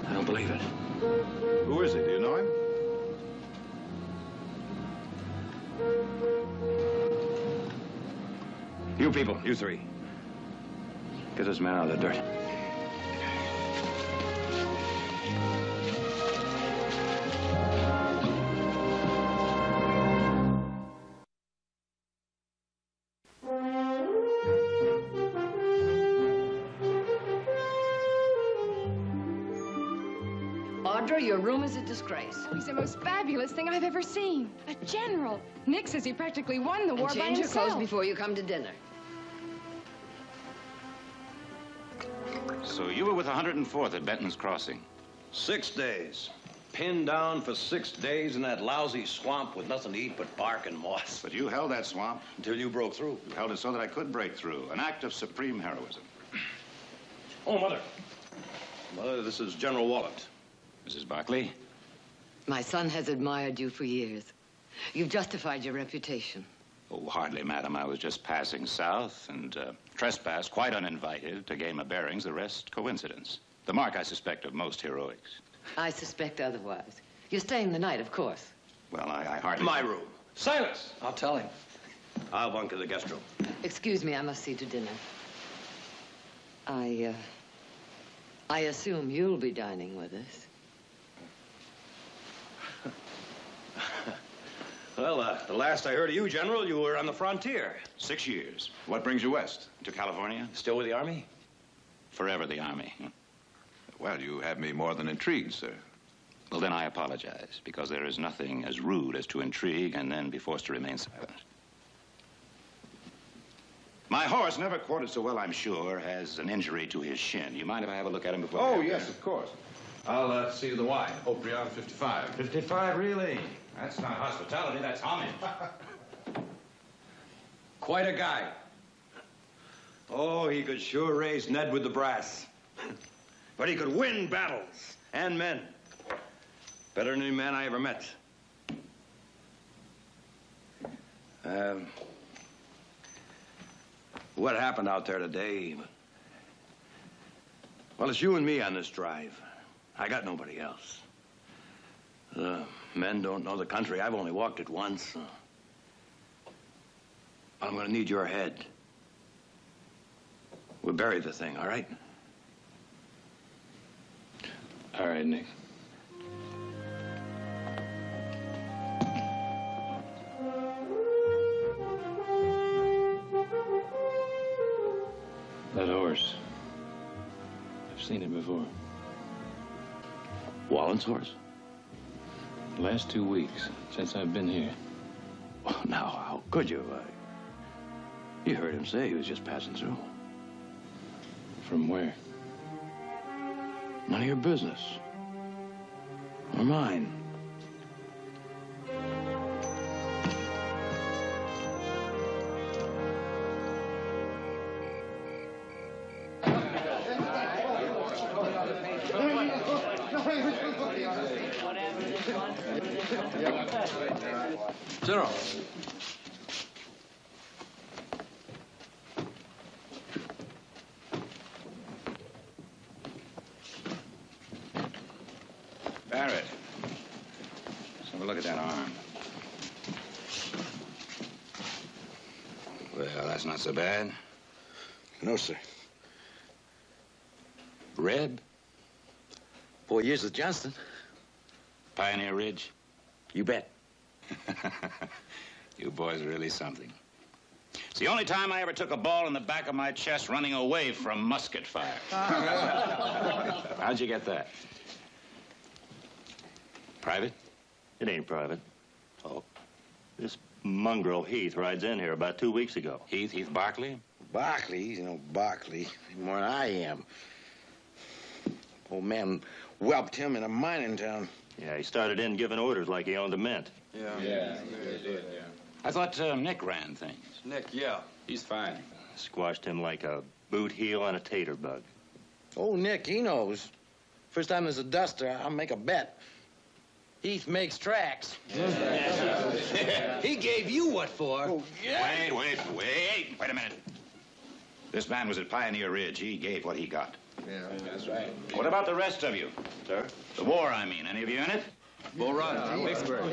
I don't believe it. Who is he? Do you know him? You people, you three. Get this man out of the dirt. Audra, your room is a disgrace. He's the most fabulous thing I've ever seen. A general. Nick says he practically won the war by Change your himself. clothes before you come to dinner. So you were with 104th at Benton's Crossing? 6 days. Pinned down for 6 days in that lousy swamp with nothing to eat but bark and moss. But you held that swamp. Until you broke through. You held it so that I could break through. An act of supreme heroism. Oh, Mother. Mother, this is General Wallet. Mrs. Barkley? My son has admired you for years. You've justified your reputation. Oh, hardly, madam. I was just passing south and trespassed quite uninvited to gain my bearings. The rest, coincidence. The mark, I suspect, of most heroics. I suspect otherwise. You're staying the night, of course. Well, I hardly... My room. Silence! I'll tell him. I'll bunk in the guest room. Excuse me, I must see to dinner. I assume you'll be dining with us. Well, the last I heard of you, General, you were on the frontier. 6 years. What brings you west? To California? Still with the Army? Forever the Army. Well, you have me more than intrigued, sir. Well, then I apologize, because there is nothing as rude as to intrigue and then be forced to remain silent. My horse, never quartered so well, I'm sure, has an injury to his shin. You mind if I have a look at him before? Oh, yes, of course. I'll see you the wine. Oprion 55. 55, really? That's not hospitality, that's homage. Quite a guy. Oh, he could sure raise Ned with the brass. But he could win battles and men. Better than any man I ever met. What happened out there today? Well, it's you and me on this drive. I got nobody else. Men don't know the country. I've only walked it once. I'm gonna need your head. We'll bury the thing, all right? All right, Nick. That horse. I've seen it before. Wallen's horse? The last 2 weeks, since I've been here. Well, now, how could you? You heard him say he was just passing through. From where? None of your business. Or mine. General. Barrett, let's have a look at that arm. Well, that's not so bad. No, sir. Reb? 4 years with Janssen. Pioneer Ridge? You bet. You boys are really something. It's the only time I ever took a ball in the back of my chest running away from musket fire. How'd you get that? Private? It ain't private. Oh. This mongrel Heath rides in here about 2 weeks ago. Heath Barkley? Barkley? You know, Barkley. More than I am. Old man whelped him in a mining town. Yeah, he started in giving orders like he owned a mint. Yeah. I thought Nick ran things. Nick, yeah. He's fine. Squashed him like a boot heel on a tater bug. Oh, Nick, he knows. First time there's a duster, I'll make a bet. Heath makes tracks. He gave you what for? Oh, yeah. Wait a minute. This man was at Pioneer Ridge. He gave what he got. Yeah, that's right. What about the rest of you, sir? The war, I mean. Any of you in it? Bull Run, Vicksburg.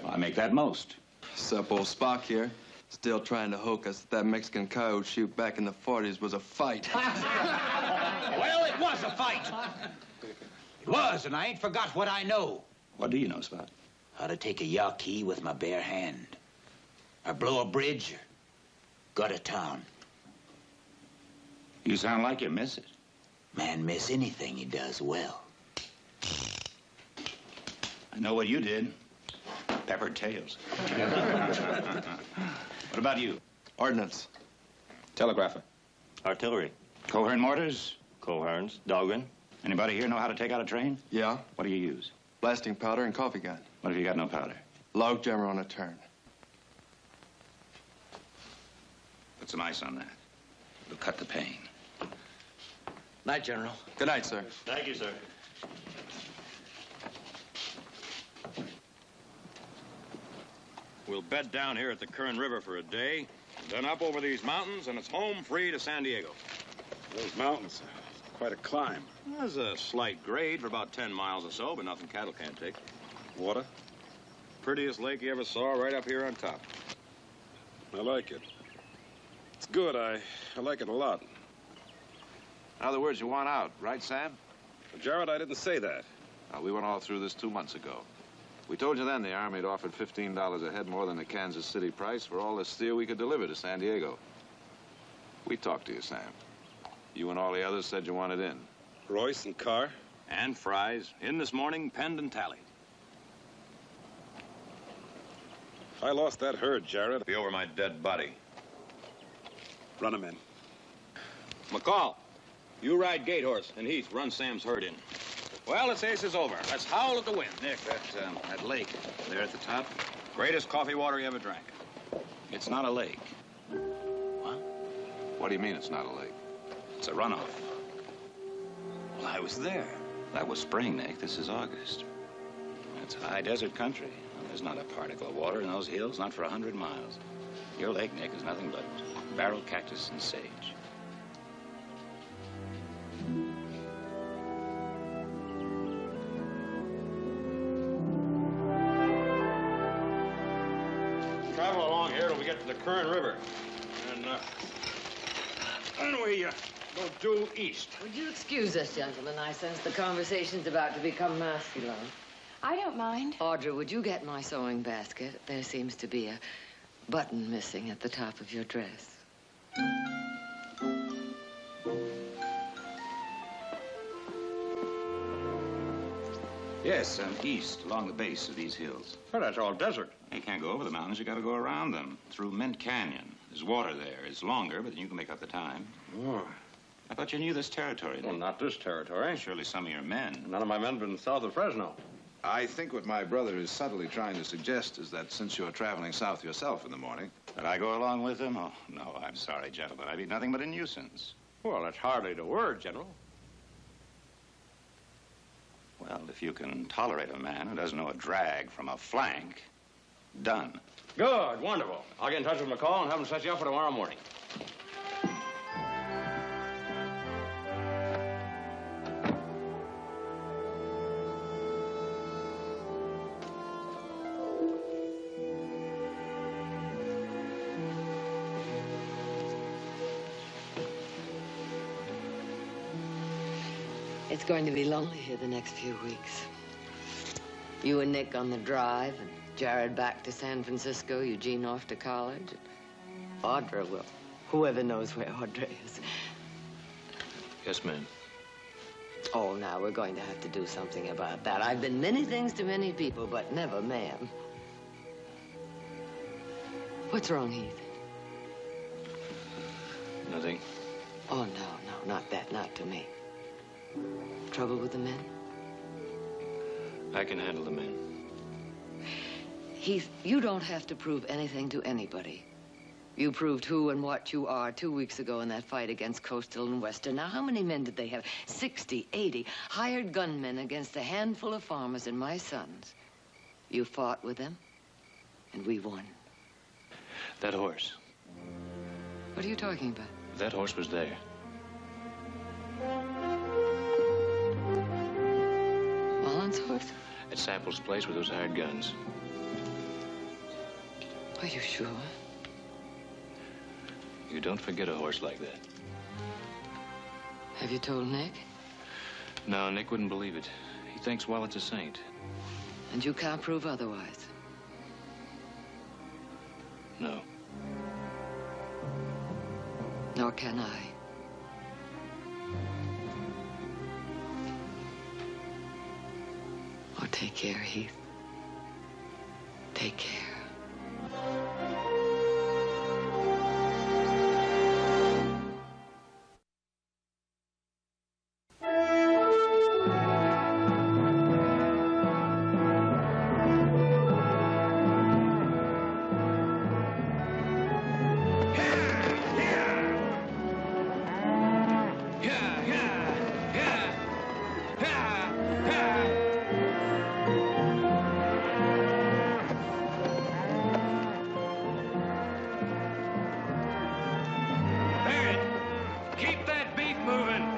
I make that most. Sup, old Spock here. Still trying to hook us that Mexican coyote shoot back in the 40s was a fight. Well, it was a fight. It was, and I ain't forgot what I know. What do you know, Spot? How to take a Yaqui with my bare hand. Or blow a bridge, or gut a town. You sound like you miss it. Man miss anything he does well. I know what you did. Peppered tails. What about you? Ordnance. Telegrapher. Artillery. Coherent mortars? Coherents. Dahlgren. Anybody here know how to take out a train? Yeah. What do you use? Blasting powder and coffee gun. What if you got no powder? Log jammer on a turn. Put some ice on that. It'll cut the pain. Night, General. Good night, sir. Thank you, sir. We'll bed down here at the Kern River for a day, then up over these mountains, and it's home free to San Diego. Those mountains, quite a climb. There's a slight grade for about 10 miles or so, but nothing cattle can't take. Water? Prettiest lake you ever saw right up here on top. I like it. It's good. I like it a lot. In other words, you want out, right, Sam? Well, Jared, I didn't say that. We went all through this 2 months ago. We told you then the Army had offered $15 a head more than the Kansas City price for all the steel we could deliver to San Diego. We talked to you, Sam. You and all the others said you wanted in. Royce and Carr? And Fries. In this morning, penned and tallied. If I lost that herd, Jared... Be over my dead body. Run him in. McCall, you ride Gate Horse, and Heath, run Sam's herd in. Well, this ace is over. Let's howl at the wind. Nick, that lake there at the top, greatest coffee water you ever drank. it's not a lake. What do you mean it's not a lake? It's a runoff. Well, I was there. That was spring, Nick. This is August. It's high desert country. There's not a particle of water in those hills, not for 100 miles. Your lake, Nick, is nothing but barrel cactus and sage. Travel along here till we get to the Kern River. And then we go due east. Would you excuse us, gentlemen? I sense the conversation's about to become masculine. I don't mind. Audra, would you get my sewing basket? There seems to be a button missing at the top of your dress. Yes, east, along the base of these hills. Oh, that's all desert. You can't go over the mountains. You got to go around them, through Mint Canyon. There's water there. It's longer, but you can make up the time. Oh. I thought you knew this territory. Well, not this territory. Surely some of your men. None of my men have been south of Fresno. I think what my brother is subtly trying to suggest is that since you're traveling south yourself in the morning... That I go along with him? Oh, no, I'm sorry, gentlemen. I'd be nothing but a nuisance. Well, that's hardly the word, General. Well, if you can tolerate a man who doesn't know a drag from a flank, done. Good, wonderful. I'll get in touch with McCall and have him set you up for tomorrow morning. It's going to be lonely here the next few weeks. You and Nick on the drive, and Jared back to San Francisco, Eugene off to college. And Audra will. Whoever knows where Audra is. Yes, ma'am. Oh, now we're going to have to do something about that. I've been many things to many people, but never ma'am. What's wrong, Heath? Nothing. Oh, no, not that, not to me. Trouble with the men? I can handle the men. Heath, you don't have to prove anything to anybody. You proved who and what you are 2 weeks ago in that fight against Coastal and Western. Now, how many men did they have? 60, 80 hired gunmen against a handful of farmers and my sons. You fought with them, and we won. That horse. What are you talking about? That horse was there. Mullen's horse? At Sample's place with those hired guns. Are you sure? You don't forget a horse like that. Have you told Nick? No, Nick wouldn't believe it. He thinks Wallet's a saint. And you can't prove otherwise? No. Nor can I. Oh, take care, Heath. Take care. Keep that beat moving.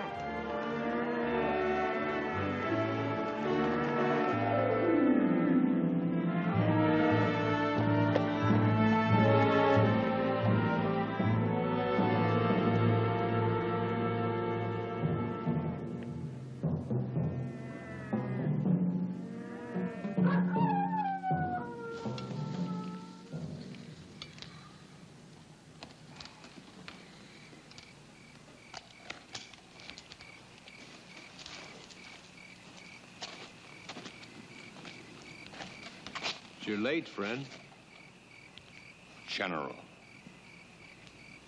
You're late, friend. General.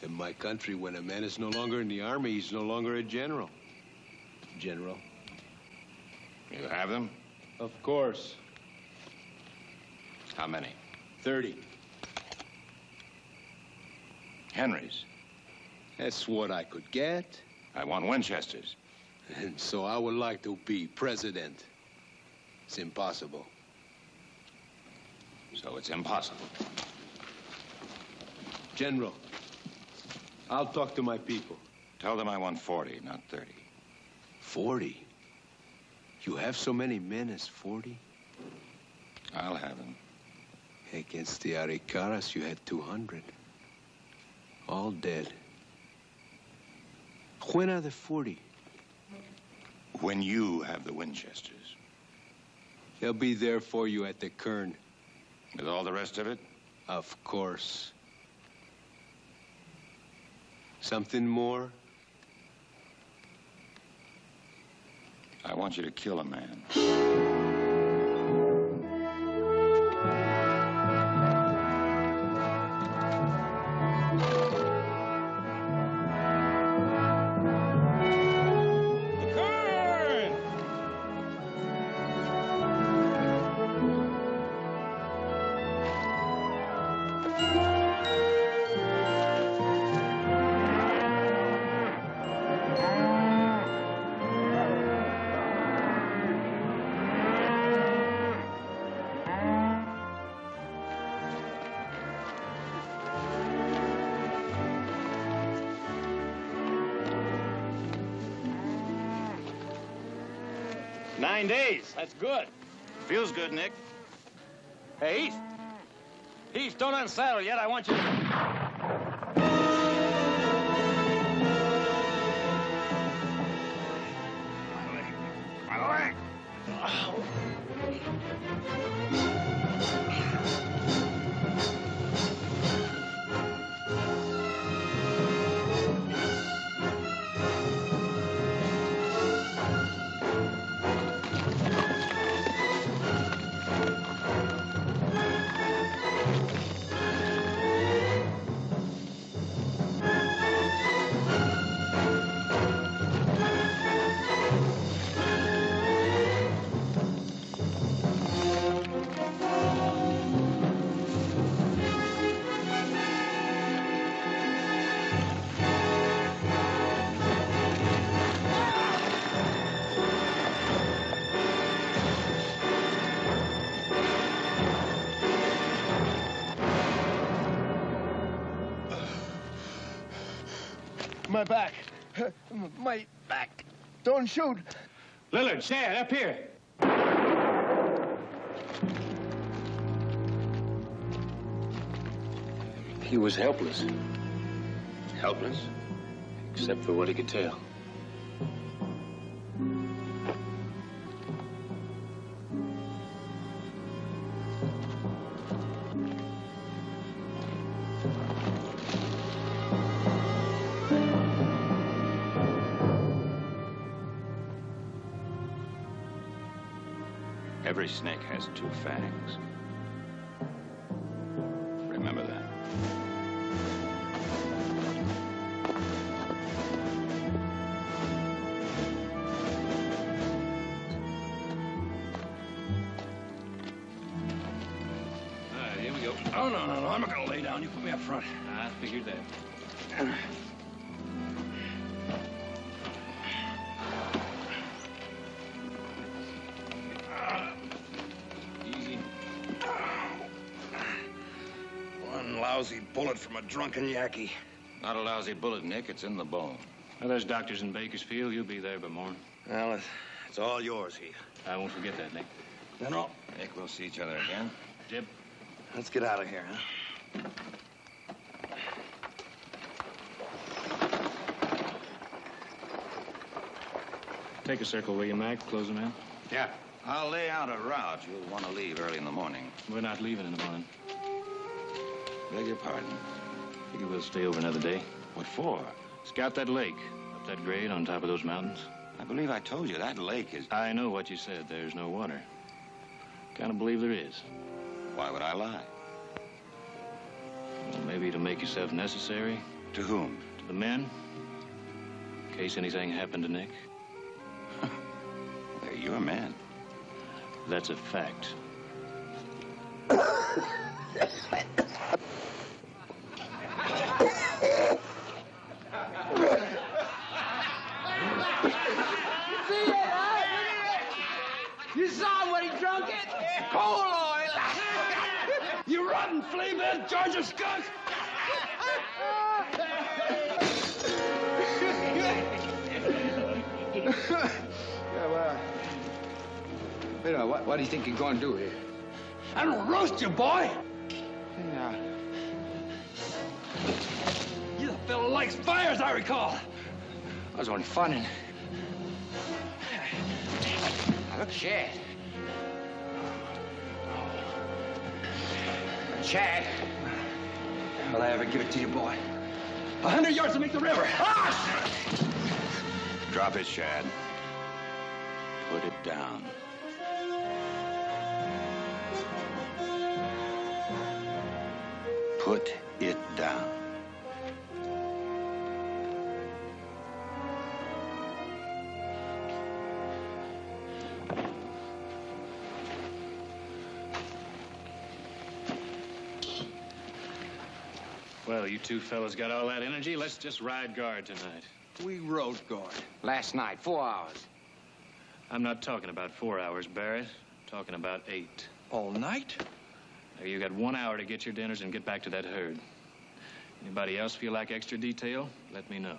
In my country, when a man is no longer in the army, he's no longer a general. General. You have them? Of course. How many? 30. Henry's. That's what I could get. I want Winchesters. And so I would like to be president. It's impossible. So it's impossible. General, I'll talk to my people. Tell them I want 40, not 30. 40? You have so many men as 40? I'll have them. Against the Aricaras, you had 200. All dead. When are the 40? When you have the Winchesters. They'll be there for you at the Kern. With all the rest of it? Of course. Something more? I want you to kill a man. Nine days. That's good. Feels good, Nick. Hey, Heath. Heath, don't unsaddle yet. I want you to... My leg. My back. My back. Don't shoot. Lillard, Shad, up here. He was helpless. Helpless? Except for what he could tell. Every snake has two fangs. Remember that. All right, here we go. Oh, no. I'm not gonna lay down. You put me up front. I figured that. One lousy bullet from a drunken Yankee. Not a lousy bullet, Nick. It's in the bone. Well, there's doctors in Bakersfield. You'll be there by morning. Well, it's all yours, Heath. I won't forget that, Nick. No. Nick, we'll see each other again. Jib. Let's get out of here, huh? Take a circle, will you, Mac? Close them in. Yeah. I'll lay out a route. You'll want to leave early in the morning. We're not leaving in the morning. Beg your pardon. Figure we'll stay over another day. What for? Scout that lake. Up that grade on top of those mountains. I believe I told you that lake is... I know what you said. There's no water. Kind of believe there is. Why would I lie? Well, maybe to make yourself necessary. To whom? To the men. In case anything happened to Nick. They're your men. That's a fact. You saw when he drunk it? Coal oil. You rotten flea-bit, Georgia skunk! What do you think you're going to do here? I don't roast you, boy! Yeah. You the fellow likes fire, as I recall. I was only funning. Look, Chad. Chad. Will I ever give it to you, boy? 100 yards to make the river. Ah! Drop it, Shad. Put it down. Put it down. Well, you two fellas got all that energy. Let's just ride guard tonight. We rode guard. Last night, 4 hours. I'm not talking about 4 hours, Barrett. I'm talking about 8. All night? Now, you got 1 hour to get your dinners and get back to that herd. Anybody else feel like extra detail? Let me know.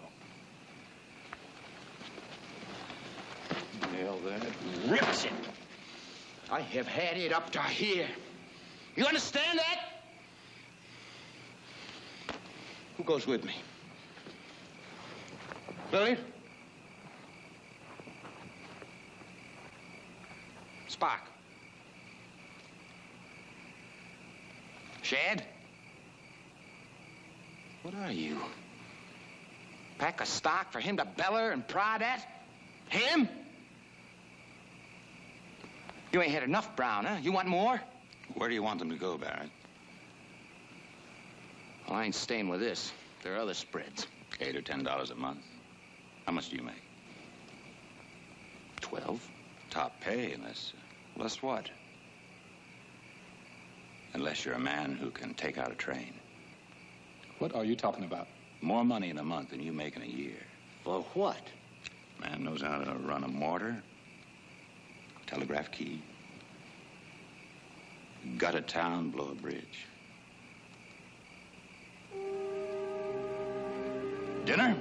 Hell, that rips it. I have had it up to here. You understand that? Who goes with me? Lily? Spock? Shad? What are you? Pack of stock for him to beller and prod at? Him? You ain't had enough, Brown, huh? You want more? Where do you want them to go, Barrett? Well, I ain't staying with this. There are other spreads. $8 or $10 a month. How much do you make? 12. Top pay, unless... Less what? Unless you're a man who can take out a train. What are you talking about? More money in a month than you make in a year. For what? Man knows how to run a mortar, telegraph key, gut a town, blow a bridge. Dinner?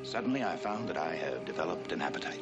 Suddenly, I found that I have developed an appetite.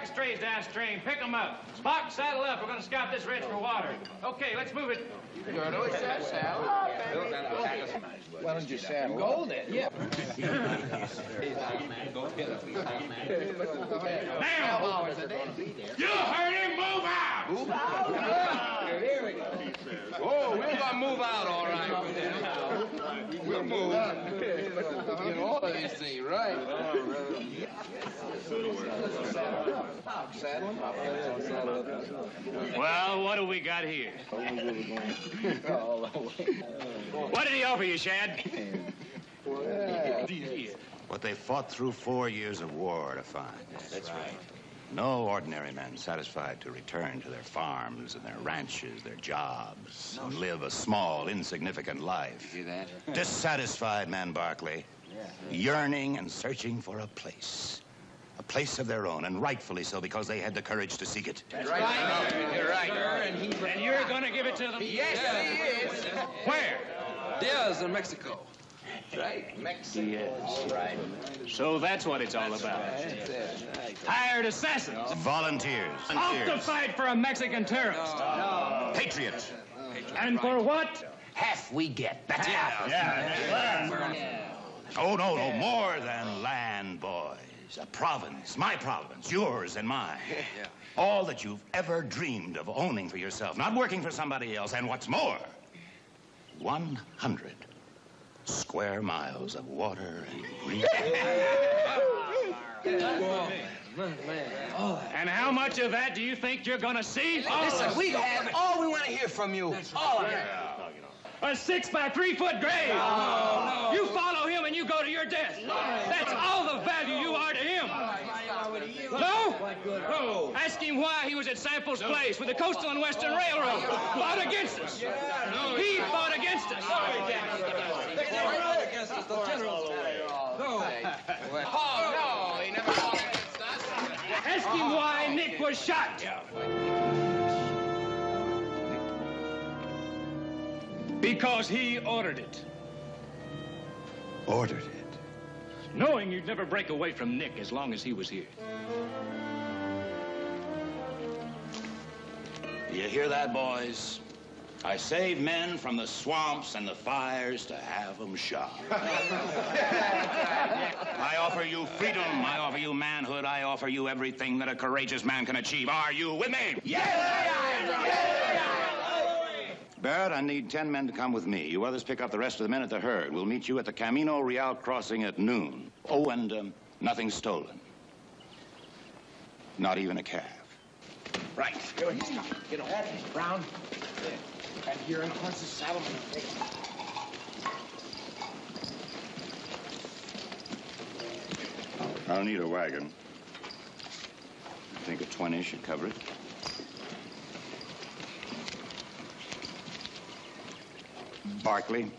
Strays downstream. Pick them up. Spock, saddle up. We're going to scout this ridge for water. Okay, let's move it. Gordo, it's that saddle. Why don't you saddle? Gold it. Yeah. Now! You heard him! Move out! Move out? Here we go. Oh, we're going to move out, all right. We'll move. Get all of these things right. Well, what do we got here? What did he offer you, Shad? What they fought through 4 years of war to find. That's right. No ordinary men satisfied to return to their farms and their ranches, their jobs, and live a small, insignificant life. You hear that? Dissatisfied men, Barkley. Yearning and searching for a place. A place of their own, and rightfully so, because they had the courage to seek it. That's right. You're right. And you're going to give it to them? Yes, he is. Where? Diaz in Mexico. Right. Mexico. Yes. Right. So that's what it's all about. Hired assassins. Volunteers. Off to fight for a Mexican terrorist. No. Patriots. And for what? Half we get. That's half. Oh, no, more than land, boys. A province, my province, yours and mine. All that you've ever dreamed of owning for yourself, not working for somebody else. And what's more, 100 square miles of water and green. And how much of that do you think you're going to see? Listen, we have all we want to hear from you. All of it. A 6 by 3 foot grave. No. You follow him and you go to your death. That's all the value you are to him. No? No. Ask him why he was at Sample's place with the Coastal and Western Railroad. Fought against us. He fought against us. They never fought against us. The generals. No. Oh, no, he never fought against us. Ask him why Nick was shot. Because he ordered it. Ordered it? Knowing you'd never break away from Nick as long as he was here. You hear that, boys? I save men from the swamps and the fires to have them shot. I offer you freedom. I offer you manhood. I offer you everything that a courageous man can achieve. Are you with me? Barrett, I need 10 men to come with me. You others pick up the rest of the men at the herd. We'll meet you at the Camino Real crossing at noon. Oh, and nothing stolen. Not even a calf. Right. Get on. Brown. And you're in Quincy's saddle. I'll need a wagon. I think a 20 should cover it. Barkley.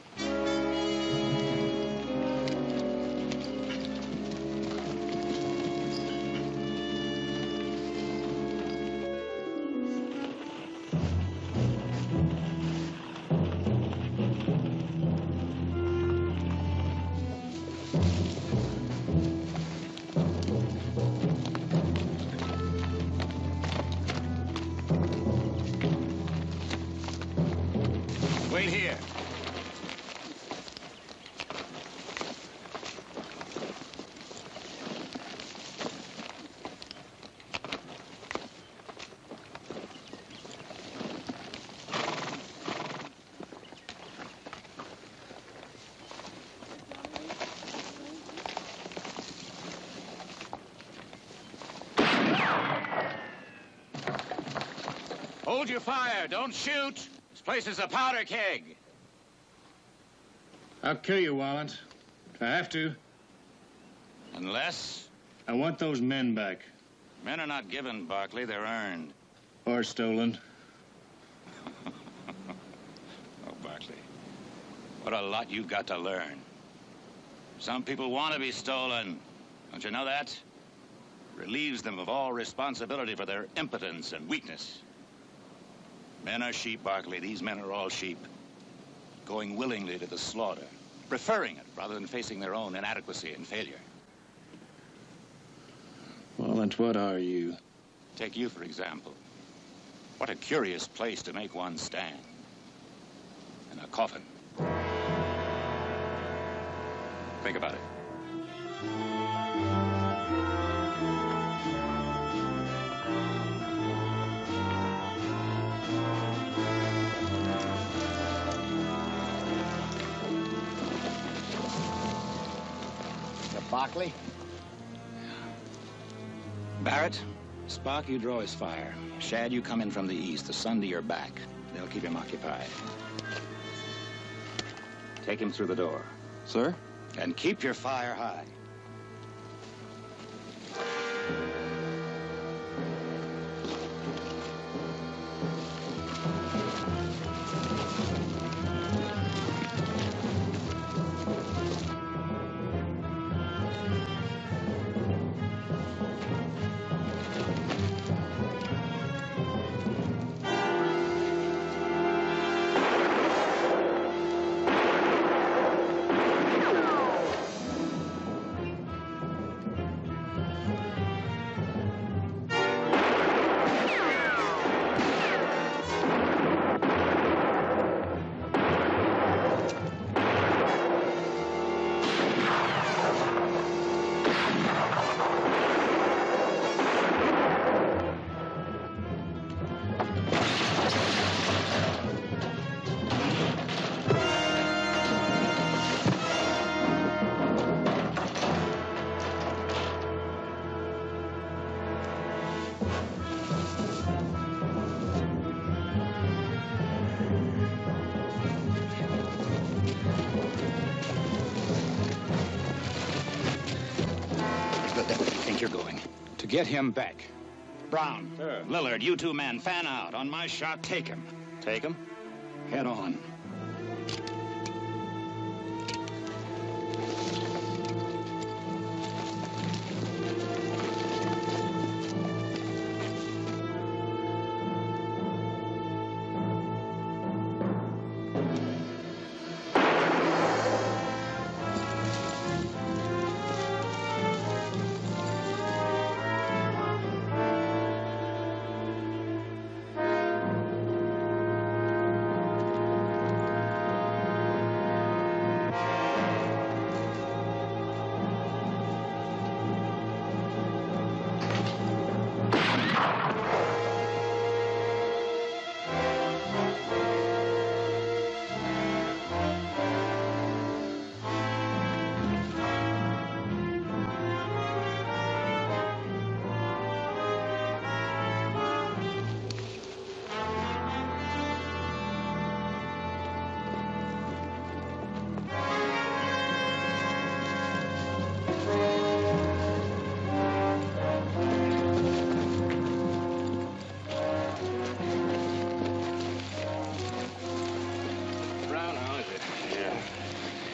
Wait here. Hold your fire. Don't shoot. This place is a powder keg. I'll kill you, Wallant. If I have to. Unless? I want those men back. Men are not given, Barkley. They're earned. Or stolen. Oh, Barkley. What a lot you've got to learn. Some people want to be stolen. Don't you know that? Relieves them of all responsibility for their impotence and weakness. Men are sheep, Barkley. These men are all sheep. Going willingly to the slaughter. Preferring it rather than facing their own inadequacy and failure. Wallant, what are you? Take you, for example. What a curious place to make one stand. In a coffin. Think about it. Barkley? Barrett, Spock, you draw his fire. Shad, you come in from the east, the sun to your back. They'll keep him occupied. Take him through the door. Sir? And keep your fire high. Get him back. Brown, Sir. Lillard, you two men, fan out. On my shot, take him. Take him? Head on.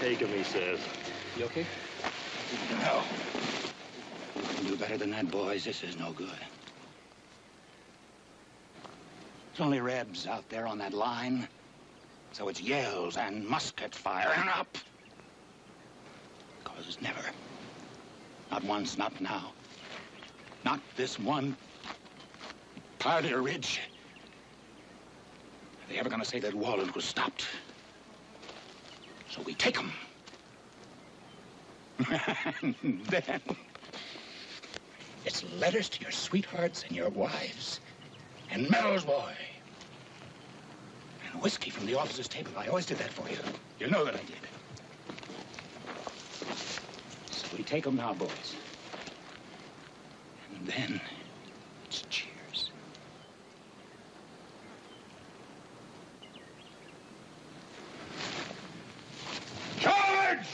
Take him, he says. You okay? No. You can do better than that, boys. This is no good. It's only Rebs out there on that line. So it's yells and musket fire and up. Because never. Not once, not now. Not this one part of the ridge. Are they ever gonna say that Wallen was stopped? So we take them. And then it's letters to your sweethearts and your wives. And medals, boy. And whiskey from the officer's table. I always did that for you. You know that I did. So we take them now, boys. And then it's cheers. Charge!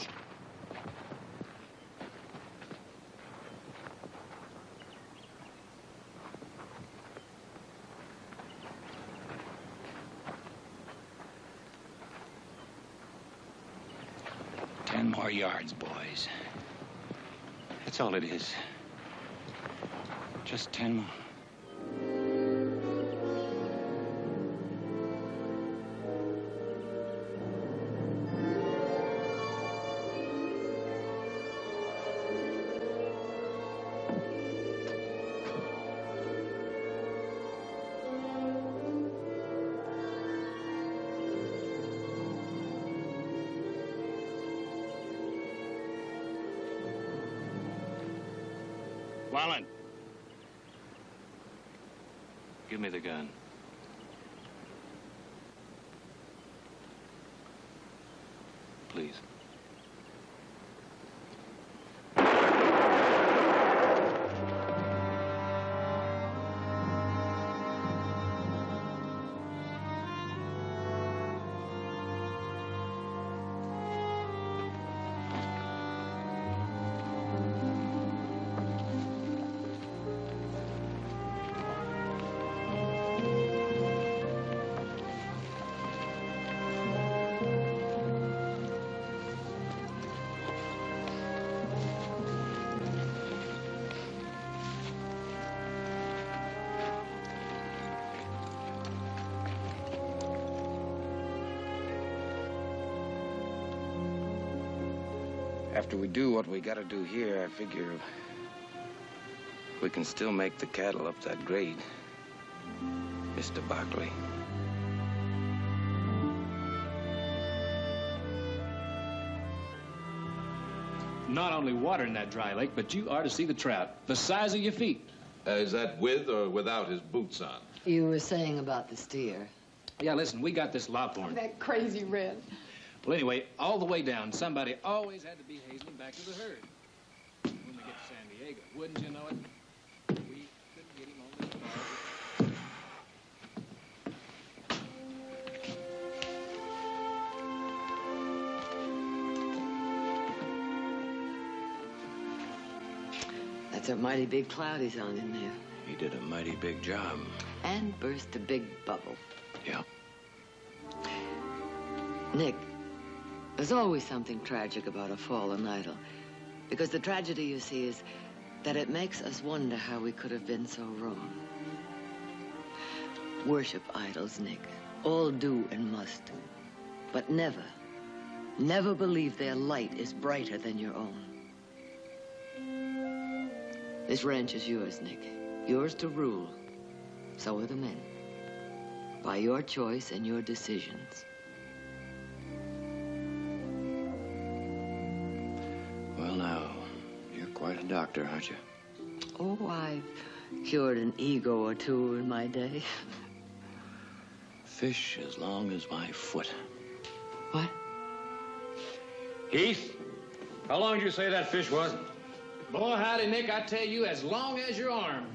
Ten more yards, boys. That's all it is. Just 10 more. Wallen. Give me the gun. Please. After we do what we gotta do here, I figure we can still make the cattle up that grade, Mr. Barkley. Not only water in that dry lake, but you are to see the trout, the size of your feet. Is that with or without his boots on? You were saying about the steer. Yeah, listen, we got this lophorn. That crazy Red. Well, anyway, all the way down, somebody always had to be hazeling back to the herd. When we get to San Diego, wouldn't you know it? We couldn't get him on this bar. That's That's a mighty big cloud he's on in there. He did a mighty big job. And burst a big bubble. Yeah. Nick, there's always something tragic about a fallen idol. Because the tragedy, you see, is that it makes us wonder how we could have been so wrong. Worship idols, Nick. All do and must. But never, never believe their light is brighter than your own. This ranch is yours, Nick. Yours to rule. So are the men. By your choice and your decisions. Well, now, you're quite a doctor, aren't you? Oh, I've cured an ego or two in my day. Fish as long as my foot. What? Heath, how long did you say that fish was? Boy, howdy, Nick, I tell you, as long as your arm.